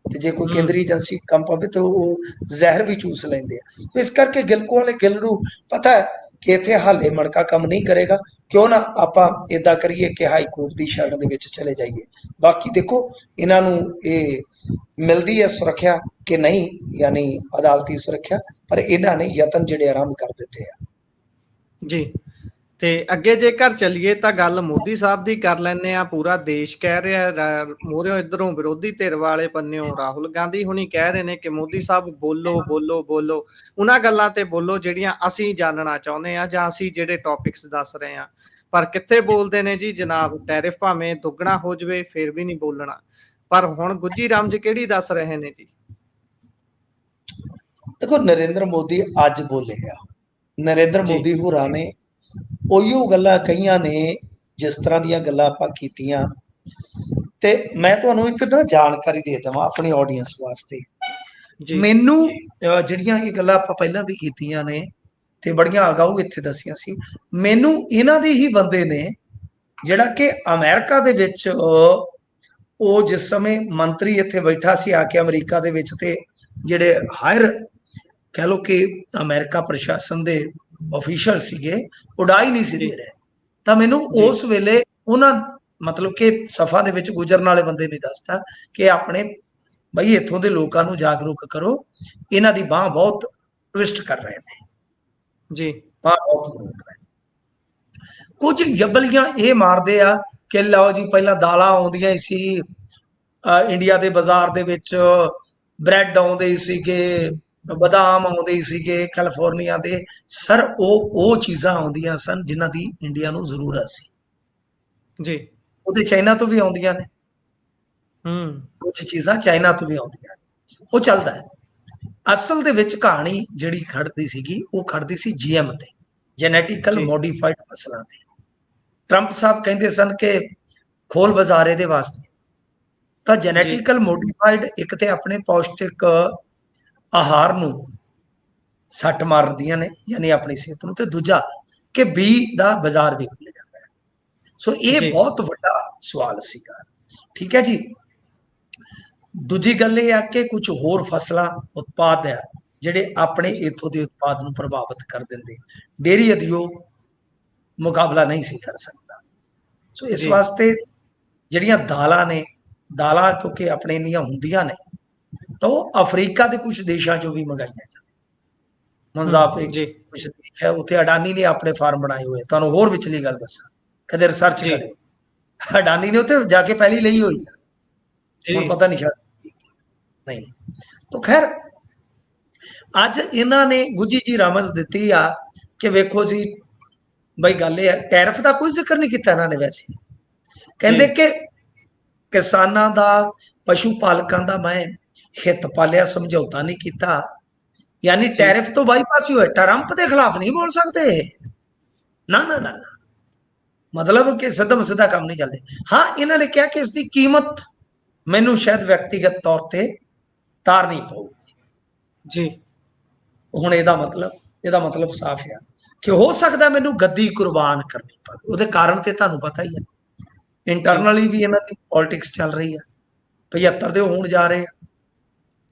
ਤੇ ਜੇ ਕੋਈ ਕੇਂਦਰੀ ਏਜੰਸੀ ਕੰਮ ਪਵੇ ਤਾਂ ਉਹ ਜ਼ਹਿਰ ਵੀ ਚੂਸ ਲੈਂਦੇ ਆ। ਇਸ ਕਰਕੇ ਗਿਲਕੋ ਵਾਲੇ ਗਿੱਲ ਨੂੰ ਪਤਾ ਹੈ ਕਿ ਇੱਥੇ ਹਾਲੇ ਮਣਕਾ ਕੰਮ ਨਹੀਂ ਕਰੇਗਾ, ਕਿਉਂ ਨਾ ਆਪਾਂ ਇਦਾਂ ਕਰੀਏ ਕਿ ਹਾਈ ਕੋਰਟ ਦੀ ਸ਼ਰਨ ਦੇ ਵਿੱਚ ਚਲੇ ਜਾਈਏ। ਬਾਕੀ ਦੇਖੋ ਇਹਨਾਂ ਨੂੰ ਇਹ ਮਿਲਦੀ ਹੈ ਸੁਰੱਖਿਆ ਕਿ ਨਹੀਂ, ਯਾਨੀ ਅਦਾਲਤੀ ਸੁਰੱਖਿਆ, ਪਰ ਇਹਨਾਂ ਨੇ ਯਤਨ ਜਿਹੜੇ ਆਰੰਭ ਕਰ ਦਿੱਤੇ ਆ।
ਜੀ ਤੇ ਅੱਗੇ ਜੇਕਰ ਚੱਲੀਏ ਤਾਂ ਗੱਲ ਮੋਦੀ ਸਾਹਿਬ ਦੀ ਕਰ ਲੈਂਦੇ ਆ। ਪੂਰਾ ਦੇਸ਼ ਕਹਿ ਰਿਹਾ, ਮੂਹਰਿਓਂ ਇਧਰੋਂ ਵਿਰੋਧੀ ਧਿਰ ਵਾਲੇ ਬੰਨਿਓ ਰਾਹੁਲ ਗਾਂਧੀ ਹੁਣੀ ਕਹਿ ਰਹੇ ਨੇ ਕਿ ਮੋਦੀ ਸਾਹਿਬ ਬੋਲੋ ਬੋਲੋ ਬੋਲੋ, ਉਹਨਾਂ ਗੱਲਾਂ ਤੇ ਬੋਲੋ ਜਿਹੜੀਆਂ ਅਸੀਂ ਜਾਣਨਾ ਚਾਹੁੰਦੇ ਆ ਜਾਂ ਅਸੀਂ ਜਿਹੜੇ ਟੌਪਿਕਸ ਦੱਸ ਰਹੇ ਆ। ਪਰ ਕਿੱਥੇ ਬੋਲਦੇ ਨੇ ਜੀ ਜਨਾਬ, ਟੈਰਿਫ ਭਾਵੇਂ ਦੁੱਗਣਾ ਹੋ ਜਾਵੇ ਫਿਰ ਵੀ ਨਹੀਂ ਬੋਲਣਾ। ਪਰ ਹੁਣ ਗੁੱਜੀ ਰਾਮ ਜੀ ਕਿਹੜੀ ਦੱਸ ਰਹੇ ਨੇ ਜੀ?
ਦੇਖੋ ਨਰਿੰਦਰ ਮੋਦੀ ਅੱਜ ਬੋਲੇ ਆ, ਨਰਿੰਦਰ ਮੋਦੀ ਹੋਰਾਂ ਨੇ ਉਹੀਓ ਗੱਲਾਂ ਕਹੀਆਂ ਨੇ ਜਿਸ ਤਰ੍ਹਾਂ ਦੀਆਂ ਗੱਲਾਂ ਆਪਾਂ ਕੀਤੀਆਂ। ਤੇ ਮੈਂ ਤੁਹਾਨੂੰ ਇੱਕ ਨਾ ਜਾਣਕਾਰੀ ਦੇ ਦੇਵਾਂ ਆਪਣੀ ਆਡੀਅנס ਵਾਸਤੇ। ਮੈਨੂੰ ਜਿਹੜੀਆਂ ਇਹ ਗੱਲਾਂ ਆਪਾਂ ਪਹਿਲਾਂ ਵੀ ਕੀਤੀਆਂ ਨੇ ਤੇ ਬੜੀਆਂ ਅਗਾਊ ਇੱਥੇ ਦੱਸੀਆਂ ਸੀ, ਮੈਨੂੰ ਇਹਨਾਂ ਦੇ ਹੀ ਬੰਦੇ ਨੇ ਜਿਹੜਾ ਕਿ ਅਮਰੀਕਾ ਦੇ ਵਿੱਚ ਉਹ ਜਿਸ ਸਮੇਂ ਮੰਤਰੀ ਇੱਥੇ ਬੈਠਾ ਸੀ ਆ ਕੇ ਅਮਰੀਕਾ ਦੇ ਵਿੱਚ, ਤੇ ਜਿਹੜੇ ਹਾਇਰ ਕਹਿ ਲਓ ਕਿ ਅਮਰੀਕਾ ਪ੍ਰਸ਼ਾਸਨ ਦੇ ਆਫੀਸ਼ੀਅਲ ਸੀਗੇ, ਉਡਾਈ ਨਹੀਂ ਸੀ ਦੇ ਰਹੇ। ਤਾਂ ਮੈਨੂੰ ਉਸ ਵੇਲੇ ਉਹਨਾਂ ਮਤਲਬ ਕਿ ਸਫਾ ਦੇ ਵਿੱਚ ਗੁਜ਼ਰਨ ਵਾਲੇ ਬੰਦੇ ਨੇ ਦੱਸਤਾ ਕਿ ਆਪਣੇ ਬਈ ਇੱਥੋਂ ਦੇ ਲੋਕਾਂ ਨੂੰ ਜਾਗਰੂਕ ਕਰੋ, ਇਹਨਾਂ ਦੀ ਬਾਹ ਬਹੁਤ ਟਵਿਸਟ ਕਰ ਰਹੇ ਨੇ ਜੀ, ਬਾਹ ਬਹੁਤ। ਕੁਝ ਯਬਲੀਆਂ ਇਹ ਮਾਰਦੇ ਆ ਕਿ ਲਓ ਜੀ ਪਹਿਲਾਂ ਦਾਲਾਂ ਆਉਂਦੀਆਂ ਸੀ ਇੰਡੀਆ ਦੇ ਬਾਜ਼ਾਰ ਦੇ ਵਿੱਚ, ਬ੍ਰੈਡ ਆਉਂਦੇ ਸੀਗੇ, ਬਦਾਮ ਆਉਂਦੇ ਸੀਗੇ ਕੈਲੀਫੋਰਨੀਆ ਦੇ। ਸਰ ਉਹ ਚੀਜ਼ਾਂ ਆਉਂਦੀਆਂ ਸਨ ਜਿਨ੍ਹਾਂ ਦੀ ਇੰਡੀਆ ਨੂੰ ਜ਼ਰੂਰਤ ਸੀ ਜੀ। ਉਹਦੇ ਚਾਈਨਾ ਤੋਂ ਵੀ ਆਉਂਦੀਆਂ ਨੇ, ਕੁਝ ਚੀਜ਼ਾਂ ਚਾਈਨਾ ਤੋਂ ਵੀ ਆਉਂਦੀਆਂ, ਉਹ ਚੱਲਦਾ ਹੈ। ਅਸਲ ਦੇ ਵਿੱਚ ਕਹਾਣੀ ਜਿਹੜੀ ਖੜਦੀ ਸੀਗੀ ਉਹ ਖੜਦੀ ਸੀ GM ਤੇ, ਜੈਨੇਟਿਕਲ ਮੋਡੀਫਾਈਡ ਫਸਲਾਂ ਤੇ। ਟਰੰਪ ਸਾਹਿਬ ਕਹਿੰਦੇ ਸਨ ਕਿ ਖੋਲ ਬਾਜ਼ਾਰ ਇਹਦੇ ਵਾਸਤੇ। ਤਾਂ ਜੈਨੇਟਿਕਲ ਮੋਡੀਫਾਈਡ ਇੱਕ ਤੇ ਆਪਣੇ ਪੌਸ਼ਟਿਕ ਆਹਾਰ ਨੂੰ ਸੱਟ ਮਾਰਦੀਆਂ ਨੇ, ਯਾਨੀ ਆਪਣੀ ਸਿਹਤ ਨੂੰ, ਤੇ ਦੂਜਾ ਕਿ ਬੀ ਦਾ ਬਾਜ਼ਾਰ ਵੀ ਖੁੱਲ ਜਾਂਦਾ ਹੈ। ਸੋ ਇਹ ਬਹੁਤ ਵੱਡਾ ਸਵਾਲ ਸੀਗਾ, ਠੀਕ ਹੈ ਜੀ। ਦੂਜੀ ਗੱਲ ਇਹ ਆ ਕਿ ਕੁਝ ਹੋਰ ਫਸਲਾਂ ਉਤਪਾਦ ਆ ਜਿਹੜੇ ਆਪਣੇ ਇੱਥੋਂ ਦੇ ਉਤਪਾਦ ਨੂੰ ਪ੍ਰਭਾਵਿਤ ਕਰ ਦਿੰਦੇ, ਡੇਅਰੀ ਉਦਯੋਗ ਮੁਕਾਬਲਾ ਨਹੀਂ ਸੀ ਕਰ ਸਕਦਾ। ਸੋ ਇਸ ਵਾਸਤੇ ਜਿਹੜੀਆਂ ਦਾਲਾਂ ਨੇ, ਦਾਲਾਂ ਕਿਉਂਕਿ ਆਪਣੇ ਇੰਨੀਆਂ ਹੁੰਦੀਆਂ ਨੇ, ਤਾਂ ਉਹ ਅਫਰੀਕਾ ਦੇ ਕੁਝ ਦੇਸ਼ਾਂ ਚੋਂ ਵੀ ਮੰਗਾਈਆਂ ਜਾਂਦੀਆਂ। ਮਜ਼ਾਫਿਕ ਕੁਝ ਦੇਸ਼ ਹੈ ਉੱਥੇ ਅਡਾਨੀ ਨੇ ਆਪਣੇ ਫਾਰਮ ਬਣਾਏ ਹੋਏ। ਤੁਹਾਨੂੰ ਹੋਰ ਵਿਚਲੀ ਗੱਲ ਦੱਸਾਂ, ਕਦੇ ਰਿਸਰਚ
ਜੀ
ਕਰਿਓ। ਅਡਾਨੀ ਨੇ ਉੱਥੇ ਜਾ ਕੇ ਪਹਿਲੀ ਲਈ ਹੋਈ ਆ, ਹੁਣ
ਜੀ
ਪਤਾ ਨਹੀਂ ਸ਼ਾਇਦ ਨਹੀਂ। ਤਾਂ ਖੈਰ ਅੱਜ ਇਹਨਾਂ ਨੇ ਗੁੱਜੀ ਜੀ ਰਮਜ਼ ਦਿੱਤੀ ਆ ਕਿ ਵੇਖੋ ਜੀ ਬਈ ਗੱਲ ਇਹ ਹੈ, ਟੈਰਿਫ ਦਾ ਕੋਈ ਜ਼ਿਕਰ ਨਹੀਂ ਕੀਤਾ ਇਹਨਾਂ ਨੇ। ਵੈਸੇ ਕਹਿੰਦੇ
ਜੀ
ਕਿ ਕਿਸਾਨਾਂ ਦਾ, ਪਸ਼ੂ ਪਾਲਕਾਂ ਦਾ ਮੈਂ ਹਿੱਤ ਪਾਲਿਆ, ਸਮਝੌਤਾ ਨਹੀਂ ਕੀਤਾ। ਯਾਨੀ
ਜੀ
ਟੈਰਿਫ ਤੋਂ ਬਾਈਪਾਸ ਹੀ ਹੋਇਆ, ਟਰੰਪ ਦੇ ਖਿਲਾਫ ਨਹੀਂ ਬੋਲ ਸਕਦੇ। ਨਾ ਨਾ ਨਾ ਨਾ, ਮਤਲਬ ਕਿ ਸਿੱਧਾ ਸਿੱਧਾ ਕੰਮ ਨਹੀਂ ਚੱਲਦੇ। ਹਾਂ ਇਹਨਾਂ ਨੇ ਕਿਹਾ ਕਿ ਇਸ ਦੀ ਕੀਮਤ ਮੈਨੂੰ ਸ਼ਾਇਦ ਵਿਅਕਤੀਗਤ ਤੌਰ ਤੇ ਤਾਰਨੀ ਪਊਗੀ।
ਜੀ
ਹੁਣ ਇਹਦਾ ਮਤਲਬ ਸਾਫ਼ ਆ ਕਿ ਹੋ ਸਕਦਾ ਮੈਨੂੰ ਗੱਦੀ ਕੁਰਬਾਨ ਕਰਨੀ ਪਵੇ। ਉਹਦੇ ਕਾਰਨ ਤੇ ਤੁਹਾਨੂੰ ਪਤਾ ਹੀ ਹੈ,
ਜੀ
ਇੰਟਰਨਲੀ ਵੀ ਇਹਨਾਂ ਦੀ ਪੋਲਿਟਿਕਸ ਚੱਲ ਰਹੀ ਆ। 75 ਦੇ ਹੋਣ ਜਾ ਰਹੇ ਆ,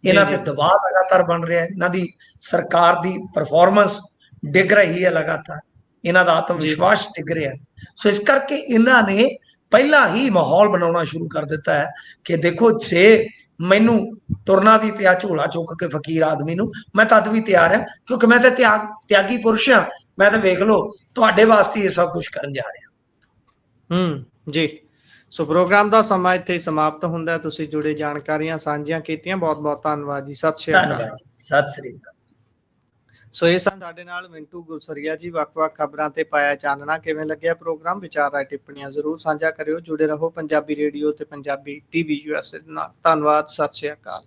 ਜੀ
ਇਹਨਾਂ ਤੇ
ਜੀ
ਦਬਾਅ ਲਗਾਤਾਰ ਬਣ ਰਿਹਾ ਹੈ। ਇਹਨਾਂ ਦੀ ਸਰਕਾਰ ਦੀ ਪਰਫਾਰਮੈਂਸ ਡਿੱਗ ਰਹੀ ਹੈ ਲਗਾਤਾਰ, ਇਹਨਾਂ ਦਾ ਆਤਮ
ਜੀ
ਵਿਸ਼ਵਾਸ ਡਿੱਗ ਰਿਹਾ। ਸੋ ਇਸ ਕਰਕੇ ਇਹਨਾਂ ਨੇ ਪਹਿਲਾਂ ਹੀ ਮਾਹੌਲ ਬਣਾਉਣਾ ਸ਼ੁਰੂ ਕਰ ਦਿੱਤਾ ਹੈ ਕਿ ਦੇਖੋ ਜੇ ਮੈਨੂੰ ਤੁਰਨਾ ਵੀ ਪਿਆ ਝੋਲਾ ਚੁੱਕ ਕੇ ਫਕੀਰ ਆਦਮੀ ਨੂੰ, ਮੈਂ ਤਦ ਵੀ ਤਿਆਰ ਹਾਂ, ਕਿਉਂਕਿ ਮੈਂ ਤਾਂ ਤਿਆਗੀ ਪੁਰਸ਼ ਹਾਂ। ਮੈਂ ਤਾਂ ਵੇਖ ਲਓ ਤੁਹਾਡੇ ਵਾਸਤੇ ਇਹ ਸਭ ਕੁਝ ਕਰਨ ਜਾ ਰਿਹਾ।
ਜੀ। ਸੋ ਪ੍ਰੋਗਰਾਮ ਦਾ ਸਮਾਂ ਇੱਥੇ ਹੀ ਸਮਾਪਤ ਹੁੰਦਾ ਹੈ। ਤੁਸੀਂ ਜੁੜੇ ਜਾਣਕਾਰੀਆਂ ਸਾਂਝੀਆਂ ਕੀਤੀਆਂ, ਬਹੁਤ ਬਹੁਤ ਧੰਨਵਾਦ ਜੀ। ਸਤਿ ਸ਼੍ਰੀ ਅਕਾਲ।
ਧੰਨਵਾਦ, ਸਤਿ ਸ੍ਰੀ ਅਕਾਲ।
ਸੋ ਇਹ ਸਨ ਸਾਡੇ ਨਾਲ ਮਿੰਟੂ ਗੁਲਸਰੀਆ ਜੀ। ਵੱਖ-ਵੱਖ ਖਬਰਾਂ ਤੇ ਪਾਇਆ ਚਾਨਣਾ। ਕਿਵੇਂ ਲੱਗਿਆ ਪ੍ਰੋਗਰਾਮ? ਵਿਚਾਰ ਰਾਏ ਟਿੱਪਣੀਆਂ ਜ਼ਰੂਰ ਸਾਂਝਾ ਕਰਿਓ। ਜੁੜੇ ਰਹੋ ਪੰਜਾਬੀ ਰੇਡੀਓ ਤੇ ਪੰਜਾਬੀ ਟੀਵੀ USA ਨਾਲ। ਧੰਨਵਾਦ, ਸਤਿ ਸ਼੍ਰੀ ਅਕਾਲ।